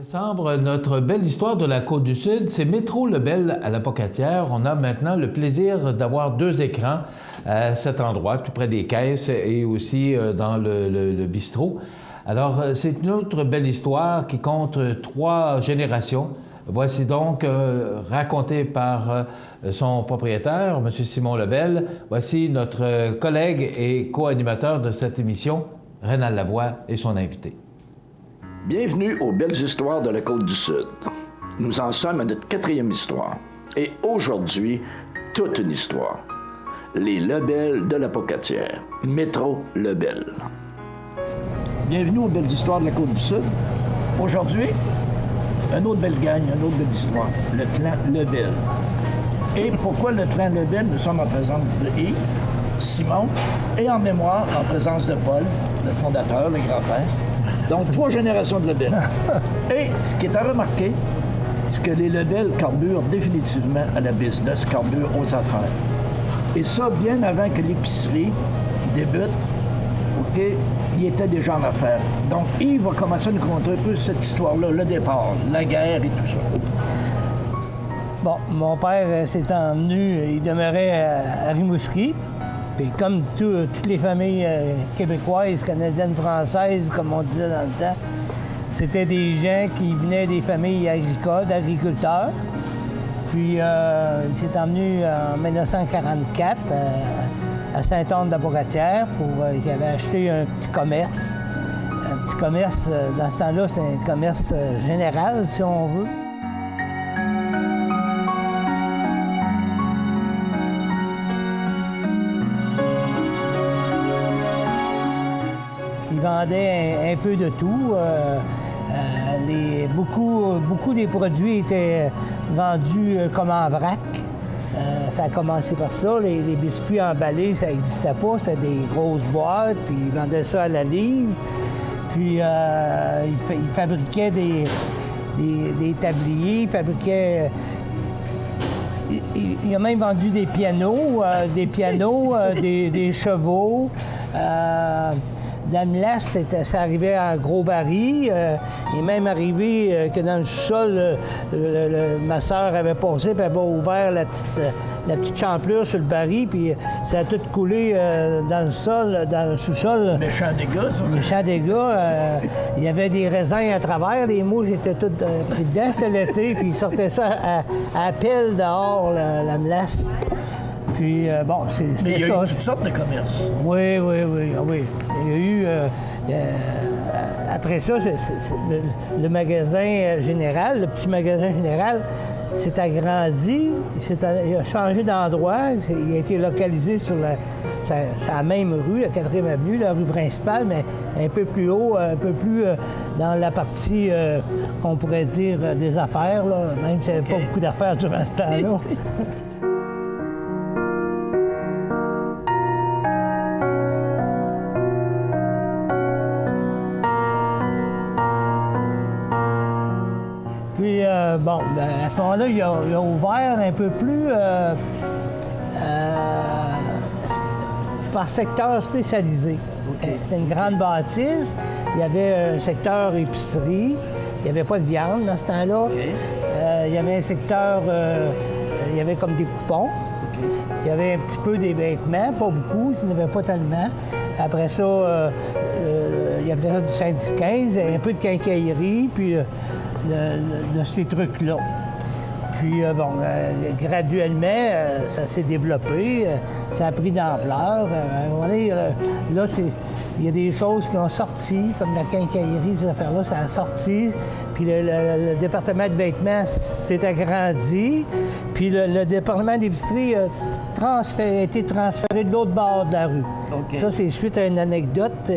Décembre, notre belle histoire de la Côte-du-Sud, c'est Métro Lebel à la Pocatière. On a maintenant le plaisir d'avoir 2 écrans à cet endroit, tout près des caisses et aussi dans le bistrot. Alors, c'est une autre belle histoire qui compte 3 générations. Voici donc, raconté par son propriétaire, M. Simon Lebel. Voici notre collègue et co-animateur de cette émission, Rénal Lavoie, et son invité. Bienvenue aux Belles Histoires de la Côte-du-Sud. Nous en sommes à notre 4e histoire. Et aujourd'hui, toute une histoire. Les Lebel de la Pocatière. Métro Lebel. Bienvenue aux Belles Histoires de la Côte-du-Sud. Aujourd'hui, une autre belle gang, une autre belle histoire. Le clan Lebel. Et pourquoi le clan Lebel? Nous sommes en présence de Yves, Simon, et en mémoire, en présence de Paul, le fondateur, le grand-père. Donc, 3 générations de Lebel. Et ce qui est à remarquer, c'est que les Lebel carburent définitivement à la business, carburent aux affaires. Et ça, bien avant que l'épicerie débute, OK, il était déjà en affaires. Donc, Yves va commencer à nous conter un peu cette histoire-là, le départ, la guerre et tout ça. Bon, mon père s'est emmené, il demeurait à Rimouski. Puis comme toutes les familles québécoises, canadiennes, françaises, comme on disait dans le temps, c'était des gens qui venaient des familles agricoles, d'agriculteurs. Puis il s'est emmené en 1944 à Saint-Anne-de-la-Pocatière pour il avait acheté un petit commerce. Un petit commerce, dans ce temps-là, c'était un commerce général, si on veut. Il vendait un peu de tout. Beaucoup des produits étaient vendus comme en vrac. Ça a commencé par ça. Les biscuits emballés, ça n'existait pas. C'était des grosses boîtes, puis ils vendaient ça à la livre. Puis ils fabriquaient des tabliers, ils fabriquaient... Il a même vendu des pianos, des chevaux. La melasse, ça arrivait en gros baril. Il est même arrivé que dans le sol, ma sœur avait passé, puis elle avait ouvert la petite champlure sur le baril, puis ça a tout coulé dans le sol, dans le sous-sol. Méchant dégâts, ça. Méchant dégâts. Il y avait des raisins à travers, les mouches étaient toutes pris dedans, c'était l'été, puis ils sortaient ça à pelle dehors, la melasse. Puis, bon, c'est ça. Mais il y a eu toutes sortes de commerces. Oui. Il y a eu... après ça, le magasin général, le petit magasin général, s'est agrandi, il a changé d'endroit, il a été localisé sur la même rue, la 4e avenue, la rue principale, mais un peu plus haut, un peu plus dans la partie, qu'on pourrait dire, des affaires, là, même s'il n'y avait pas beaucoup d'affaires durant ce temps-là. Puis, bon, à ce moment-là, il a ouvert un peu plus par secteur spécialisé. Okay. C'était une grande bâtisse. Il y avait un secteur épicerie. Il n'y avait pas de viande dans ce temps-là. Okay. Il y avait un secteur... il y avait comme des coupons. Okay. Il y avait un petit peu des vêtements, pas beaucoup, il n'y en avait pas tellement. Après ça, il y avait du Saint-Disquaise, un peu de quincaillerie, puis... de ces trucs-là. Puis, bon, graduellement, ça s'est développé, ça a pris d'ampleur. À un moment donné, là, il y a des choses qui ont sorti, comme la quincaillerie, ces affaires-là, ça a sorti. Puis le département de vêtements s'est agrandi. Puis le département d'épicerie a été transféré de l'autre bord de la rue. Okay. Ça, c'est suite à une anecdote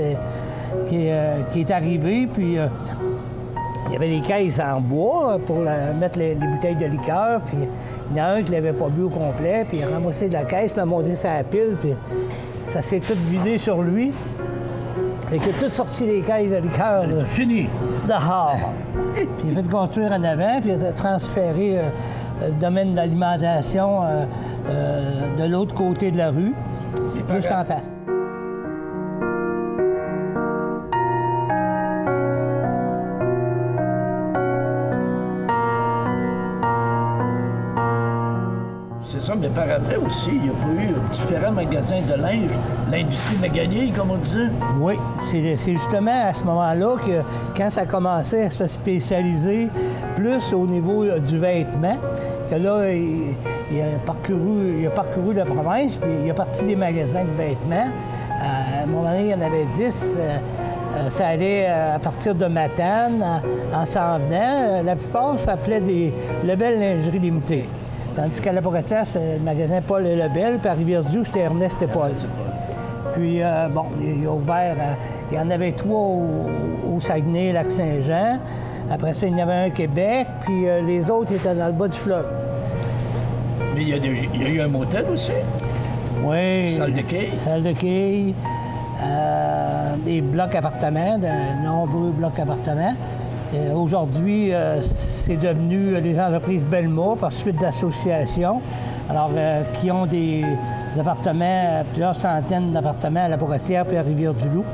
qui est arrivée. Puis... il y avait des caisses en bois pour mettre les bouteilles de liqueur, puis il y en a un qui ne l'avait pas bu au complet, puis il a ramassé de la caisse, puis il a monté sa pile, puis ça s'est tout vidé sur lui. Et qu'il a tout sorti les caisses de liqueur. Fini! Dehors. Puis il a fait construire en avant, puis il a transféré le domaine d'alimentation de l'autre côté de la rue, juste en face. C'est ça, mais par après aussi, il y a pas eu différents magasins de linge, l'industrie mécanique, comme on disait. Oui, c'est justement à ce moment-là que, quand ça commençait à se spécialiser plus au niveau du vêtement, que là, il a parcouru la province, puis il a parti des magasins de vêtements. À un moment donné, il y en avait 10. Ça allait à partir de Matane, en s'en venant. La plupart s'appelaient des Lebel Lingerie Limitée. Tandis qu'à la Pocatière, c'est le magasin Paul et Lebel, puis à Rivière-du-Loup, c'était Ernest et Paul. Puis, bon, il a ouvert, il y en avait 3 au Saguenay, Lac-Saint-Jean. Après ça, il y en avait un au Québec, puis les autres étaient dans le bas du fleuve. Mais il y a eu un motel aussi? Oui. Salle de quilles? Salle de quilles. Des blocs appartements, de nombreux blocs appartements. Aujourd'hui, c'est devenu les entreprises Belma par suite d'associations, alors qui ont des appartements, plusieurs centaines d'appartements à la Pocatière puis à Rivière-du-Loup.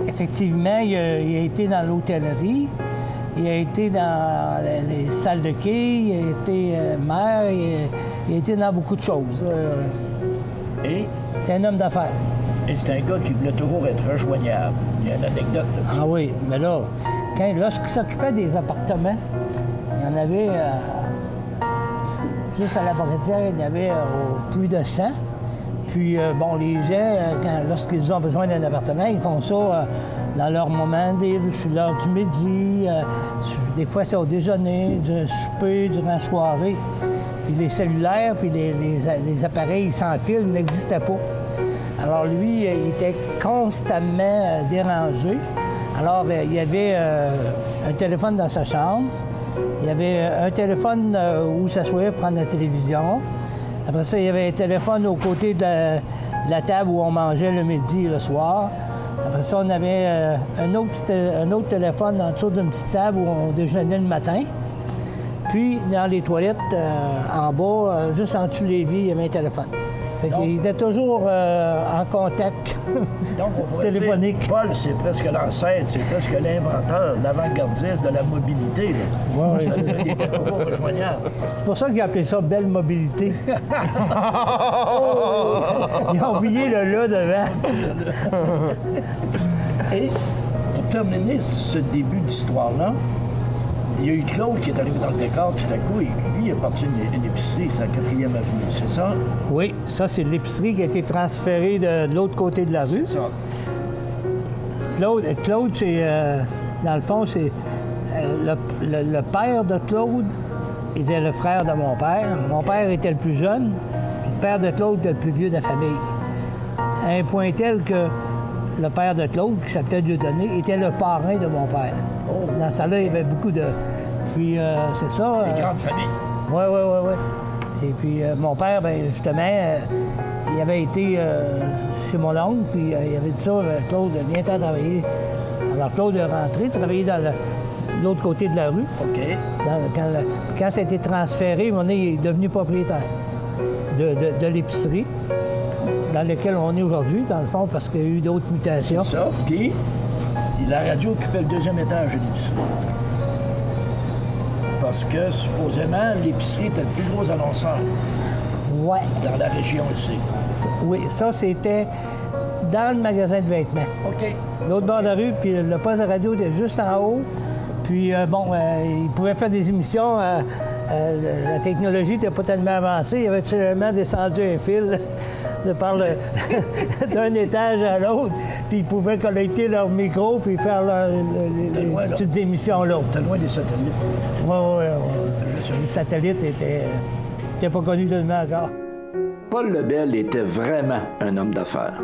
Effectivement, il a été dans l'hôtellerie, il a été dans les salles de quilles, il a été maire, il a été dans beaucoup de choses. Et? C'est un homme d'affaires. Et c'est un gars qui voulait toujours être rejoignable. Il y a une anecdote là-dessus. Ah oui, mais là, lorsqu'il s'occupait des appartements, il y en avait, juste à la Pocatière, il y en avait plus de 100. Puis, bon, les gens, lorsqu'ils ont besoin d'un appartement, ils font ça dans leur moment libre, sur l'heure du midi, des fois c'est au déjeuner, du souper, durant la soirée. Puis les cellulaires, puis les appareils sans fil n'existaient pas. Alors lui, il était constamment dérangé. Alors, il y avait un téléphone dans sa chambre. Il y avait un téléphone où il s'assoyait pour prendre la télévision. Après ça, il y avait un téléphone aux côtés de la table où on mangeait le midi et le soir. Après ça, on avait un autre téléphone en dessous d'une petite table où on déjeunait le matin. Puis, dans les toilettes, en bas, juste en dessous des lits, il y avait un téléphone. Fait qu'il était toujours en contact donc, on pourrait téléphonique. Dire, Paul, c'est presque l'ancêtre, c'est presque l'inventeur, l'avant-gardiste de la mobilité. Oui, il était toujours rejoignable. C'est pour ça qu'il a appelé ça Belle Mobilité. Il a oublié le « là » devant. Et pour terminer ce début d'histoire-là, il y a eu Claude qui est arrivé dans le décor tout à coup, et lui, il est parti d'une épicerie, c'est la 4e avenue, c'est ça? Oui, ça, c'est l'épicerie qui a été transférée de l'autre côté de la rue. C'est ça. Claude, c'est, dans le fond, c'est le père de Claude était le frère de mon père. Mon père était le plus jeune, puis le père de Claude était le plus vieux de la famille. À un point tel que le père de Claude, qui s'appelait Dieudonné, était le parrain de mon père. Oh. Dans ce temps-là, il y avait beaucoup de... Puis, c'est ça... Une grande famille. Oui. Et puis, mon père, bien, justement, il avait été chez mon oncle, puis il avait dit ça, Claude, viens-t'en travailler. Alors, Claude est rentré, travailler dans l'autre côté de la rue. OK. Quand ça a été transféré, il est devenu propriétaire de l'épicerie dans laquelle on est aujourd'hui, dans le fond, parce qu'il y a eu d'autres mutations. C'est ça. Puis, la radio occupait le 2e étage de l'épicerie. Parce que, supposément, l'épicerie était le plus gros annonceur. Ouais. Dans la région ici. Oui, ça, c'était dans le magasin de vêtements. OK. L'autre bord de la rue, puis le poste de radio était juste en haut. Puis, ils pouvaient faire des émissions. La technologie n'était pas tellement avancée. Il avait seulement descendu un fil d'un étage à l'autre. Puis, ils pouvaient collecter leur micro puis faire les petites émissions là. T'es loin des satellites. Oui. Les satellites n'étaient pas connus tellement encore. Paul Lebel était vraiment un homme d'affaires.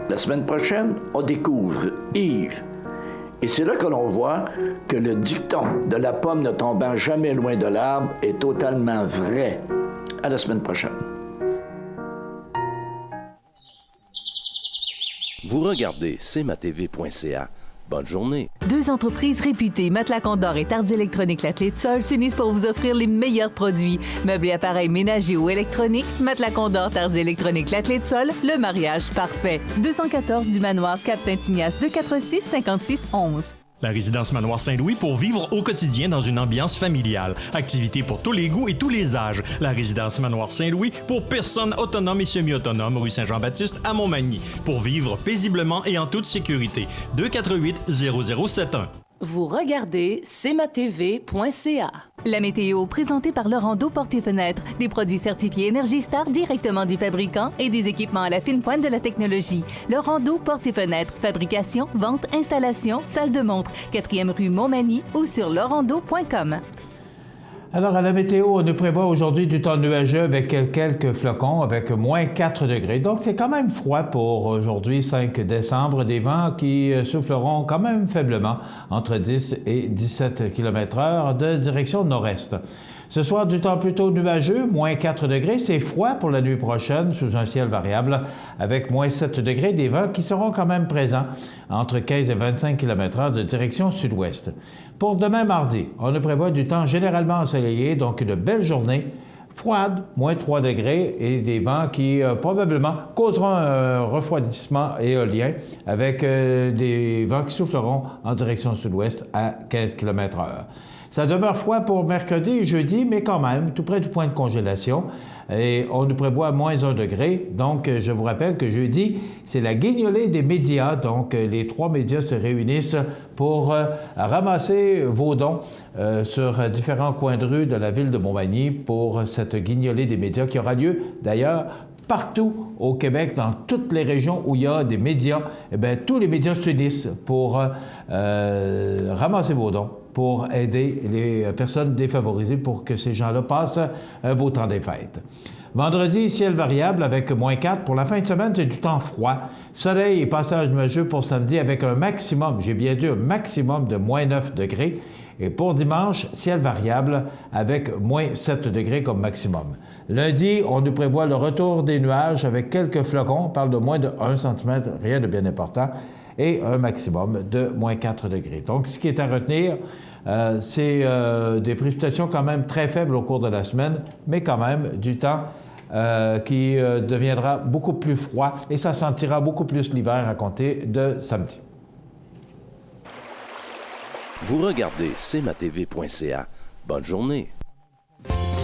La semaine prochaine, on découvre Yves. Et c'est là que l'on voit que le dicton de la pomme ne tombant jamais loin de l'arbre est totalement vrai. À la semaine prochaine. Vous regardez cmatv.ca. Bonne journée. 2 entreprises réputées, Matelas Condor et Tardy Électronique La Clé de Sol, s'unissent pour vous offrir les meilleurs produits. Meubles et appareils ménagers ou électroniques, Matelas Condor, Tardy Électronique La Clé de Sol, le mariage parfait. 214 du Manoir Cap-Saint-Ignace, 246-5611. La résidence Manoir Saint-Louis pour vivre au quotidien dans une ambiance familiale. Activités pour tous les goûts et tous les âges. La résidence Manoir Saint-Louis pour personnes autonomes et semi-autonomes, rue Saint-Jean-Baptiste à Montmagny. Pour vivre paisiblement et en toute sécurité. 248-0071. Vous regardez cmatv.ca. La météo, présentée par Laurando Portes et Fenêtres. Des produits certifiés Énergie Star directement du fabricant et des équipements à la fine pointe de la technologie. Laurando Portes et Fenêtres. Fabrication, vente, installation, salle de montre. 4e rue Montmagny ou sur laurando.com. Alors, à la météo, on nous prévoit aujourd'hui du temps nuageux avec quelques flocons, avec moins 4 degrés. Donc, c'est quand même froid pour aujourd'hui, 5 décembre. Des vents qui souffleront quand même faiblement, entre 10 et 17 km/h de direction nord-est. Ce soir, du temps plutôt nuageux, moins 4 degrés. C'est froid pour la nuit prochaine, sous un ciel variable, avec moins 7 degrés. Des vents qui seront quand même présents, entre 15 et 25 km/h de direction sud-ouest. Pour demain mardi, on nous prévoit du temps généralement ensoleillé, donc une belle journée, froide, moins 3 degrés, et des vents qui probablement causeront un refroidissement éolien avec des vents qui souffleront en direction sud-ouest à 15 km/h. Ça demeure froid pour mercredi et jeudi, mais quand même, tout près du point de congélation. Et on nous prévoit moins 1 degré. Donc, je vous rappelle que jeudi, c'est la guignolée des médias. Donc, les 3 médias se réunissent pour ramasser vos dons sur différents coins de rue de la ville de Montmagny pour cette guignolée des médias qui aura lieu, d'ailleurs, partout au Québec, dans toutes les régions où il y a des médias. Eh bien, tous les médias s'unissent pour ramasser vos dons, pour aider les personnes défavorisées pour que ces gens-là passent un beau temps des fêtes. Vendredi, ciel variable avec moins 4. Pour la fin de semaine, c'est du temps froid. Soleil et passage nuageux pour samedi avec un maximum, j'ai bien dit un maximum de moins 9 degrés. Et pour dimanche, ciel variable avec moins 7 degrés comme maximum. Lundi, on nous prévoit le retour des nuages avec quelques flocons. On parle de moins de 1 cm, rien de bien important. Et un maximum de moins 4 degrés. Donc, ce qui est à retenir, c'est des précipitations quand même très faibles au cours de la semaine, mais quand même du temps qui deviendra beaucoup plus froid et ça sentira beaucoup plus l'hiver à compter de samedi. Vous regardez cmatv.ca. Bonne journée.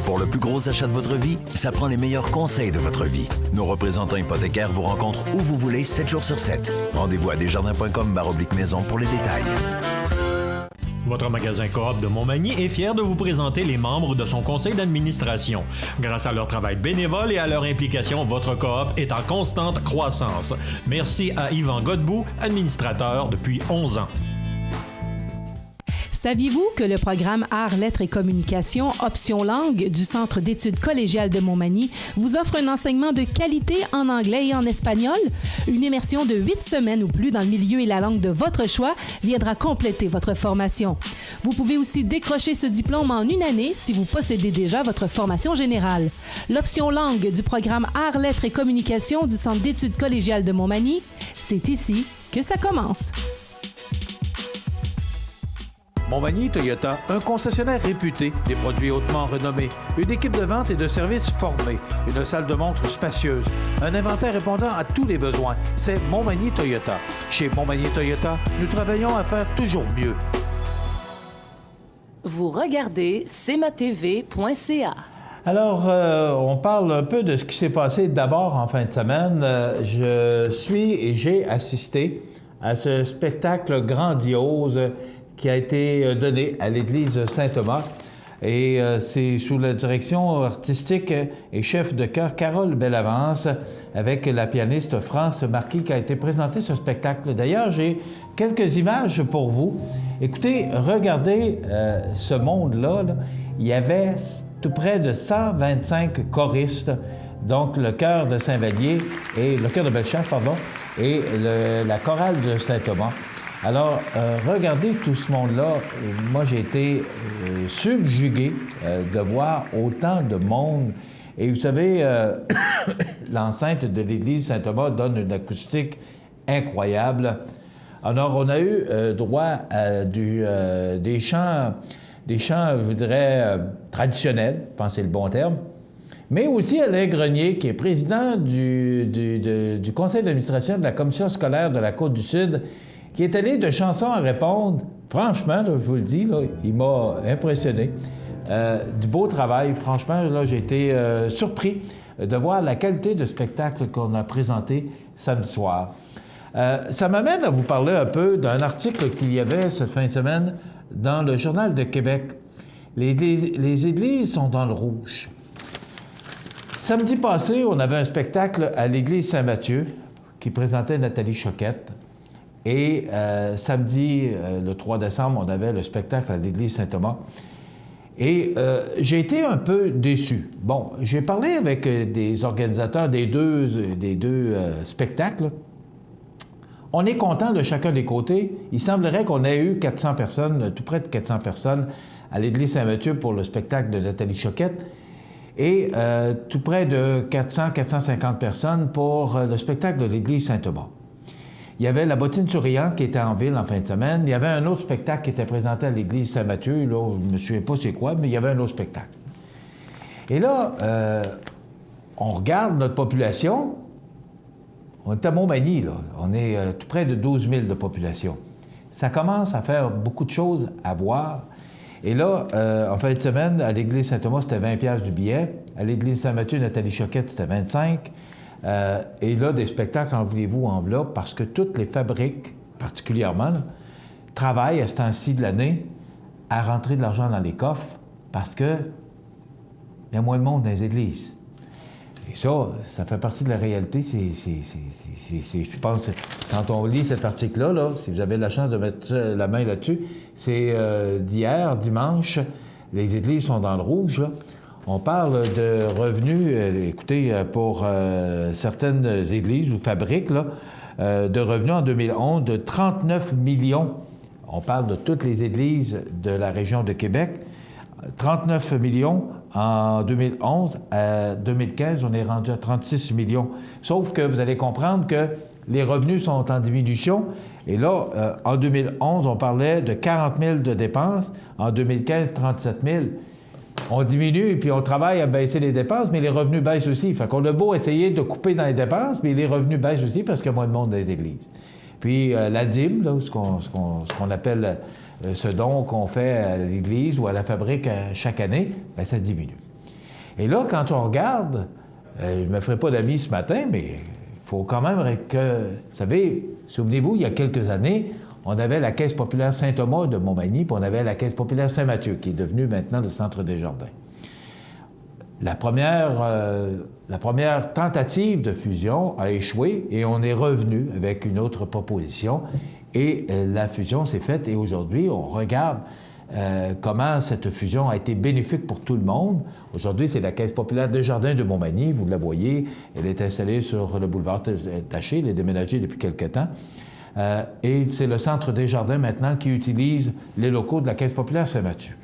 Pour le plus gros achat de votre vie, ça prend les meilleurs conseils de votre vie. Nos représentants hypothécaires vous rencontrent où vous voulez, 7 jours sur 7. Rendez-vous à desjardins.com/maison pour les détails. Votre magasin Coop de Montmagny est fier de vous présenter les membres de son conseil d'administration. Grâce à leur travail bénévole et à leur implication, votre Coop est en constante croissance. Merci à Yvan Godbout, administrateur depuis 11 ans. Saviez-vous que le programme Arts, Lettres et Communication, option langue du Centre d'études collégiales de Montmagny vous offre un enseignement de qualité en anglais et en espagnol? Une immersion de 8 semaines ou plus dans le milieu et la langue de votre choix viendra compléter votre formation. Vous pouvez aussi décrocher ce diplôme en une année si vous possédez déjà votre formation générale. L'option langue du programme Arts, Lettres et Communication du Centre d'études collégiales de Montmagny, c'est ici que ça commence. Montmagny Toyota, un concessionnaire réputé, des produits hautement renommés, une équipe de vente et de services formée, une salle de montre spacieuse, un inventaire répondant à tous les besoins. C'est Montmagny Toyota. Chez Montmagny Toyota, nous travaillons à faire toujours mieux. Vous regardez cmatv.ca. Alors, on parle un peu de ce qui s'est passé d'abord en fin de semaine. Je suis et j'ai assisté à ce spectacle grandiose qui a été donné à l'église Saint-Thomas. Et c'est sous la direction artistique et chef de chœur Carole Bellavance avec la pianiste France Marquis qui a été présenté ce spectacle. D'ailleurs, j'ai quelques images pour vous. Écoutez, regardez ce monde-là. Là. Il y avait tout près de 125 choristes, donc le chœur de Saint-Vallier et le chœur de Bellechasse, pardon, et la chorale de Saint-Thomas. Alors, regardez tout ce monde-là. Moi, j'ai été subjugué de voir autant de monde. Et vous savez, l'enceinte de l'église Saint-Thomas donne une acoustique incroyable. Alors, on a eu droit à des chants, je dirais, traditionnels, je pense que c'est le bon terme, mais aussi Alain Grenier, qui est président du conseil d'administration de la commission scolaire de la Côte-du-Sud, qui est allé de chanson à répondre. Franchement, là, je vous le dis, là, il m'a impressionné. Du beau travail. Franchement, là, j'ai été surpris de voir la qualité de spectacle qu'on a présenté samedi soir. Ça m'amène à vous parler un peu d'un article qu'il y avait cette fin de semaine dans le Journal de Québec. Les églises sont dans le rouge. Samedi passé, on avait un spectacle à l'église Saint-Mathieu qui présentait Nathalie Choquette. Et samedi, le 3 décembre, on avait le spectacle à l'église Saint-Thomas. Et j'ai été un peu déçu. Bon, j'ai parlé avec des organisateurs des deux spectacles. On est content de chacun des côtés. Il semblerait qu'on ait eu 400 personnes, tout près de 400 personnes, à l'église Saint-Mathieu pour le spectacle de Nathalie Choquette et tout près de 400-450 personnes pour le spectacle de l'église Saint-Thomas. Il y avait la bottine souriante qui était en ville en fin de semaine. Il y avait un autre spectacle qui était présenté à l'église Saint-Mathieu. Là, je ne me souviens pas c'est quoi, mais il y avait un autre spectacle. Et là, on regarde notre population. On est à Montmagny, là. On est tout près de 12 000 de population. Ça commence à faire beaucoup de choses à voir. Et là, en fin de semaine, à l'église Saint-Thomas, c'était 20 $ du billet. À l'église Saint-Mathieu, Nathalie Choquette, c'était 25. Et là, des spectacles, en voulez-vous, enveloppe, parce que toutes les fabriques, particulièrement, là, travaillent à ce temps-ci de l'année à rentrer de l'argent dans les coffres parce qu'il y a moins de monde dans les églises. Et ça fait partie de la réalité. Je pense, quand on lit cet article-là, là, si vous avez la chance de mettre la main là-dessus, c'est d'hier, dimanche, les églises sont dans le rouge, là. On parle de revenus, écoutez, pour certaines églises ou fabriques, là, de revenus en 2011 de 39 millions. On parle de toutes les églises de la région de Québec. 39 millions en 2011. À 2015, on est rendu à 36 millions. Sauf que vous allez comprendre que les revenus sont en diminution. Et là, en 2011, on parlait de 40 000 de dépenses. En 2015, 37 000. On diminue et puis on travaille à baisser les dépenses, mais les revenus baissent aussi. Fait qu'on a beau essayer de couper dans les dépenses, mais les revenus baissent aussi parce qu'il y a moins de monde dans les églises. Puis la dîme, là, ce qu'on appelle ce don qu'on fait à l'église ou à la fabrique chaque année, bien, ça diminue. Et là, quand on regarde, je ne me ferai pas d'amis ce matin, mais il faut quand même que... Vous savez, souvenez-vous, il y a quelques années, on avait la Caisse populaire Saint-Thomas de Montmagny, puis on avait la Caisse populaire Saint-Mathieu, qui est devenue maintenant le Centre des Jardins. La première tentative de fusion a échoué et on est revenu avec une autre proposition. Et la fusion s'est faite et aujourd'hui, on regarde comment cette fusion a été bénéfique pour tout le monde. Aujourd'hui, c'est la Caisse populaire des Jardins de Montmagny, vous la voyez. Elle est installée sur le boulevard Taché, elle est déménagée depuis quelque temps. Et c'est le Centre des Jardins maintenant qui utilise les locaux de la Caisse populaire Saint-Mathieu.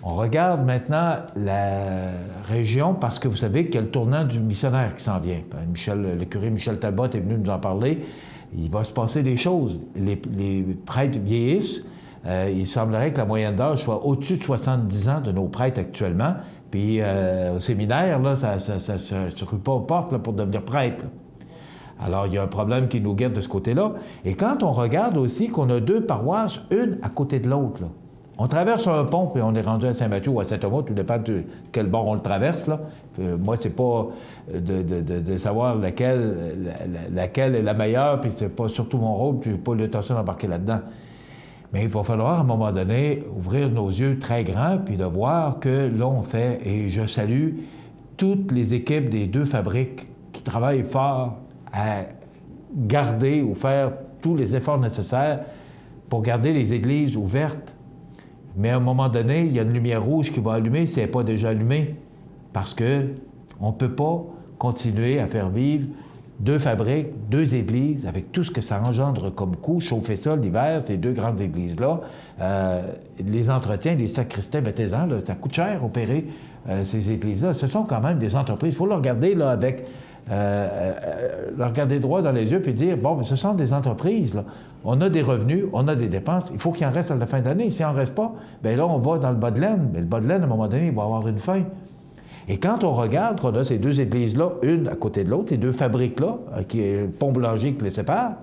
On regarde maintenant la région parce que vous savez qu'il y a le tournant du missionnaire qui s'en vient. Le curé Michel Talbot est venu nous en parler. Il va se passer des choses. Les prêtres vieillissent. Il semblerait que la moyenne d'âge soit au-dessus de 70 ans de nos prêtres actuellement. Puis au séminaire, là, ça se rue pas aux portes là, pour devenir prêtre. Là. Alors, il y a un problème qui nous guette de ce côté-là. Et quand on regarde aussi qu'on a deux paroisses, une à côté de l'autre, là. On traverse un pont, puis on est rendu à Saint-Mathieu ou à Saint-Thomas, tout dépend de quel bord on le traverse, là. Moi, c'est pas de savoir laquelle est la meilleure, puis c'est pas surtout mon rôle, puis j'ai pas l'intention d'embarquer là-dedans. Mais il va falloir, à un moment donné, ouvrir nos yeux très grands, puis de voir que là, on fait, et je salue toutes les équipes des deux fabriques qui travaillent fort à garder ou faire tous les efforts nécessaires pour garder les églises ouvertes. Mais à un moment donné, il y a une lumière rouge qui va allumer si elle n'est pas déjà allumée. Parce qu'on ne peut pas continuer à faire vivre deux fabriques, deux églises, avec tout ce que ça engendre comme coût, chauffer ça l'hiver, ces deux grandes églises-là. Les entretiens, les sacristains, mettez-en, là, ça coûte cher opérer ces églises-là. Ce sont quand même des entreprises. Il faut le regarder là, avec... le regarder droit dans les yeux puis dire, bon, mais ce sont des entreprises, là. On a des revenus, on a des dépenses, il faut qu'il en reste à la fin de l'année. S'il n'en reste pas, bien là, on va dans le bas de laine. Mais le bas de laine, à un moment donné, il va avoir une fin. Et quand on regarde qu'on a ces deux églises-là, une à côté de l'autre, ces deux fabriques-là, qui est le pont Boulanger qui les sépare,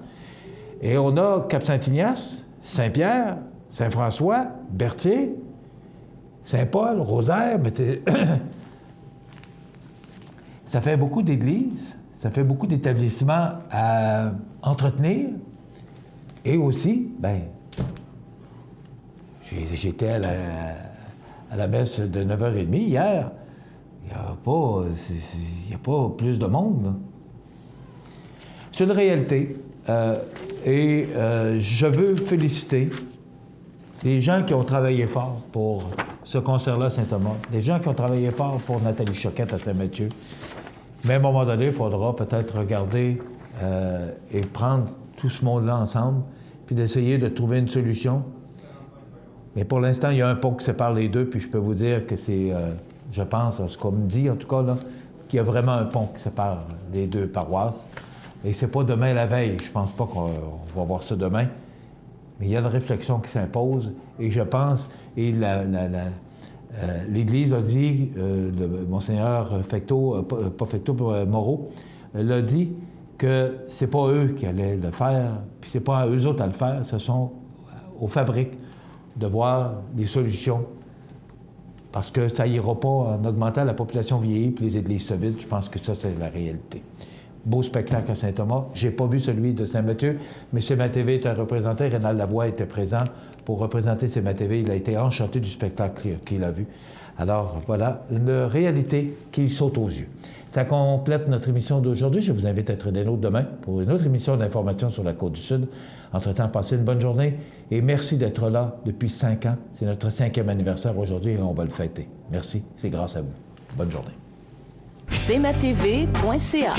Et on a Cap-Saint-Ignace, Saint-Pierre, Saint-François, Berthier, Saint-Paul, Rosaire. Ça fait beaucoup d'églises, ça fait beaucoup d'établissements à entretenir. Et aussi, j'étais à la messe de 9h30 hier. Il n'y a pas plus de monde, là. C'est une réalité. Je veux féliciter les gens qui ont travaillé fort pour ce concert-là à Saint-Thomas, les gens qui ont travaillé fort pour Nathalie Choquette à Saint-Mathieu. Mais à un moment donné, il faudra peut-être regarder et prendre tout ce monde-là ensemble, puis d'essayer de trouver une solution. Mais pour l'instant, il y a un pont qui sépare les deux, puis je peux vous dire que c'est, je pense, ce qu'on me dit en tout cas, là, qu'il y a vraiment un pont qui sépare les deux paroisses. Et c'est pas demain la veille. Je pense pas qu'on va voir ça demain. Mais il y a une réflexion qui s'impose. Et je pense, et l'Église a dit, Monseigneur Moreau, l'a dit que c'est pas eux qui allaient le faire, puis c'est pas à eux autres à le faire, ce sont aux fabriques de voir les solutions. Parce que ça n'ira pas en augmentant la population vieillie puis les églises se vident. Je pense que ça, c'est la réalité. Beau spectacle à Saint-Thomas. Je n'ai pas vu celui de Saint-Mathieu, mais CMA-TV était représenté. Rénal Lavoie était présent pour représenter CMA-TV. Il a été enchanté du spectacle qu'il a vu. Alors, voilà, une réalité qui saute aux yeux. Ça complète notre émission d'aujourd'hui. Je vous invite à être des nôtres demain pour une autre émission d'information sur la Côte-du-Sud. Entre-temps, passez une bonne journée et merci d'être là depuis 5 ans. C'est notre 5e anniversaire aujourd'hui et on va le fêter. Merci, c'est grâce à vous. Bonne journée. cmatv.ca.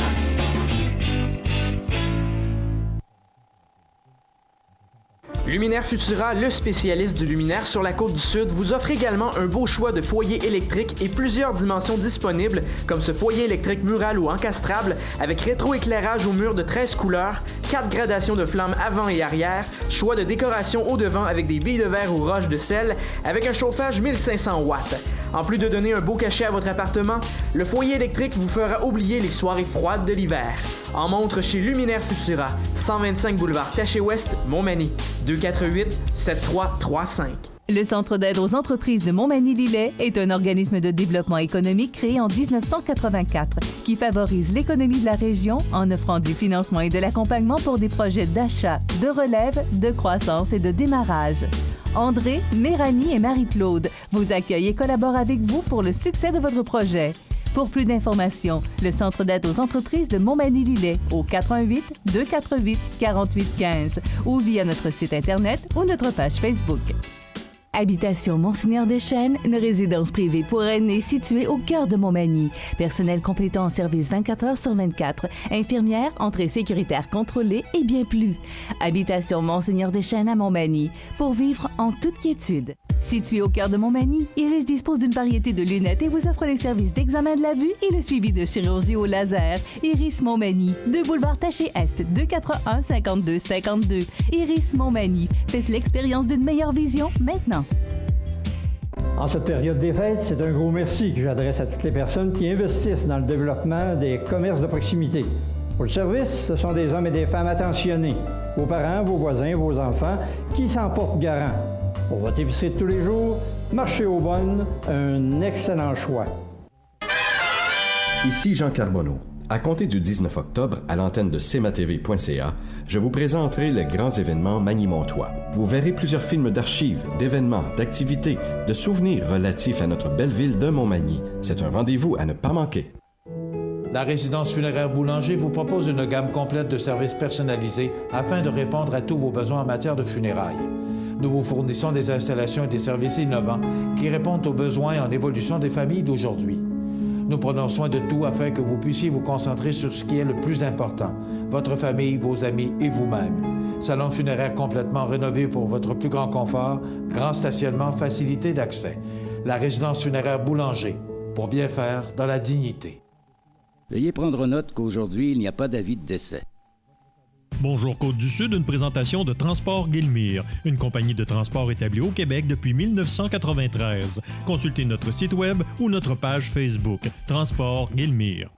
Luminaire Futura, le spécialiste du luminaire sur la Côte-du-Sud, vous offre également un beau choix de foyers électriques et plusieurs dimensions disponibles, comme ce foyer électrique mural ou encastrable, avec rétroéclairage au mur de 13 couleurs, 4 gradations de flammes avant et arrière, choix de décoration au devant avec des billes de verre ou roches de sel, avec un chauffage 1500 watts. En plus de donner un beau cachet à votre appartement, le foyer électrique vous fera oublier les soirées froides de l'hiver. En montre chez Luminaire Futura, 125 boulevard Taché-Ouest, Montmagny, 248-7335. Le Centre d'aide aux entreprises de Montmagny-Lillet est un organisme de développement économique créé en 1984 qui favorise l'économie de la région en offrant du financement et de l'accompagnement pour des projets d'achat, de relève, de croissance et de démarrage. André, Méranie et Marie-Claude vous accueillent et collaborent avec vous pour le succès de votre projet. Pour plus d'informations, le Centre d'aide aux entreprises de Montmagny-Lillet au 418-248-4815 ou via notre site Internet ou notre page Facebook. Habitation Monseigneur Deschênes, une résidence privée pour aînés située au cœur de Montmagny. Personnel complétant en service 24 heures sur 24. Infirmière, entrée sécuritaire contrôlée et bien plus. Habitation Monseigneur Deschênes à Montmagny, pour vivre en toute quiétude. Situé au cœur de Montmagny, Iris dispose d'une variété de lunettes et vous offre les services d'examen de la vue et le suivi de chirurgie au laser. Iris Montmagny, 2 boulevard Taché-Est, 241-5252. Iris Montmagny, faites l'expérience d'une meilleure vision maintenant. En cette période des fêtes, c'est un gros merci que j'adresse à toutes les personnes qui investissent dans le développement des commerces de proximité. Pour le service, ce sont des hommes et des femmes attentionnés. Vos parents, vos voisins, vos enfants, qui s'en portent garant. Pour votre épicerie de tous les jours, Marché aux Bonnes, un excellent choix. Ici Jean Carbonneau. À compter du 19 octobre, à l'antenne de cmatv.ca, je vous présenterai les grands événements Magny-Montois. Vous verrez plusieurs films d'archives, d'événements, d'activités, de souvenirs relatifs à notre belle ville de Montmagny. C'est un rendez-vous à ne pas manquer. La résidence funéraire Boulanger vous propose une gamme complète de services personnalisés afin de répondre à tous vos besoins en matière de funérailles. Nous vous fournissons des installations et des services innovants qui répondent aux besoins en évolution des familles d'aujourd'hui. Nous prenons soin de tout afin que vous puissiez vous concentrer sur ce qui est le plus important, votre famille, vos amis et vous-même. Salon funéraire complètement rénové pour votre plus grand confort, grand stationnement, facilité d'accès. La résidence funéraire Boulanger, pour bien faire dans la dignité. Veuillez prendre note qu'aujourd'hui, il n'y a pas d'avis de décès. Bonjour Côte-du-Sud, une présentation de Transport Guillemire, une compagnie de transport établie au Québec depuis 1993. Consultez notre site web ou notre page Facebook, Transport Guillemire.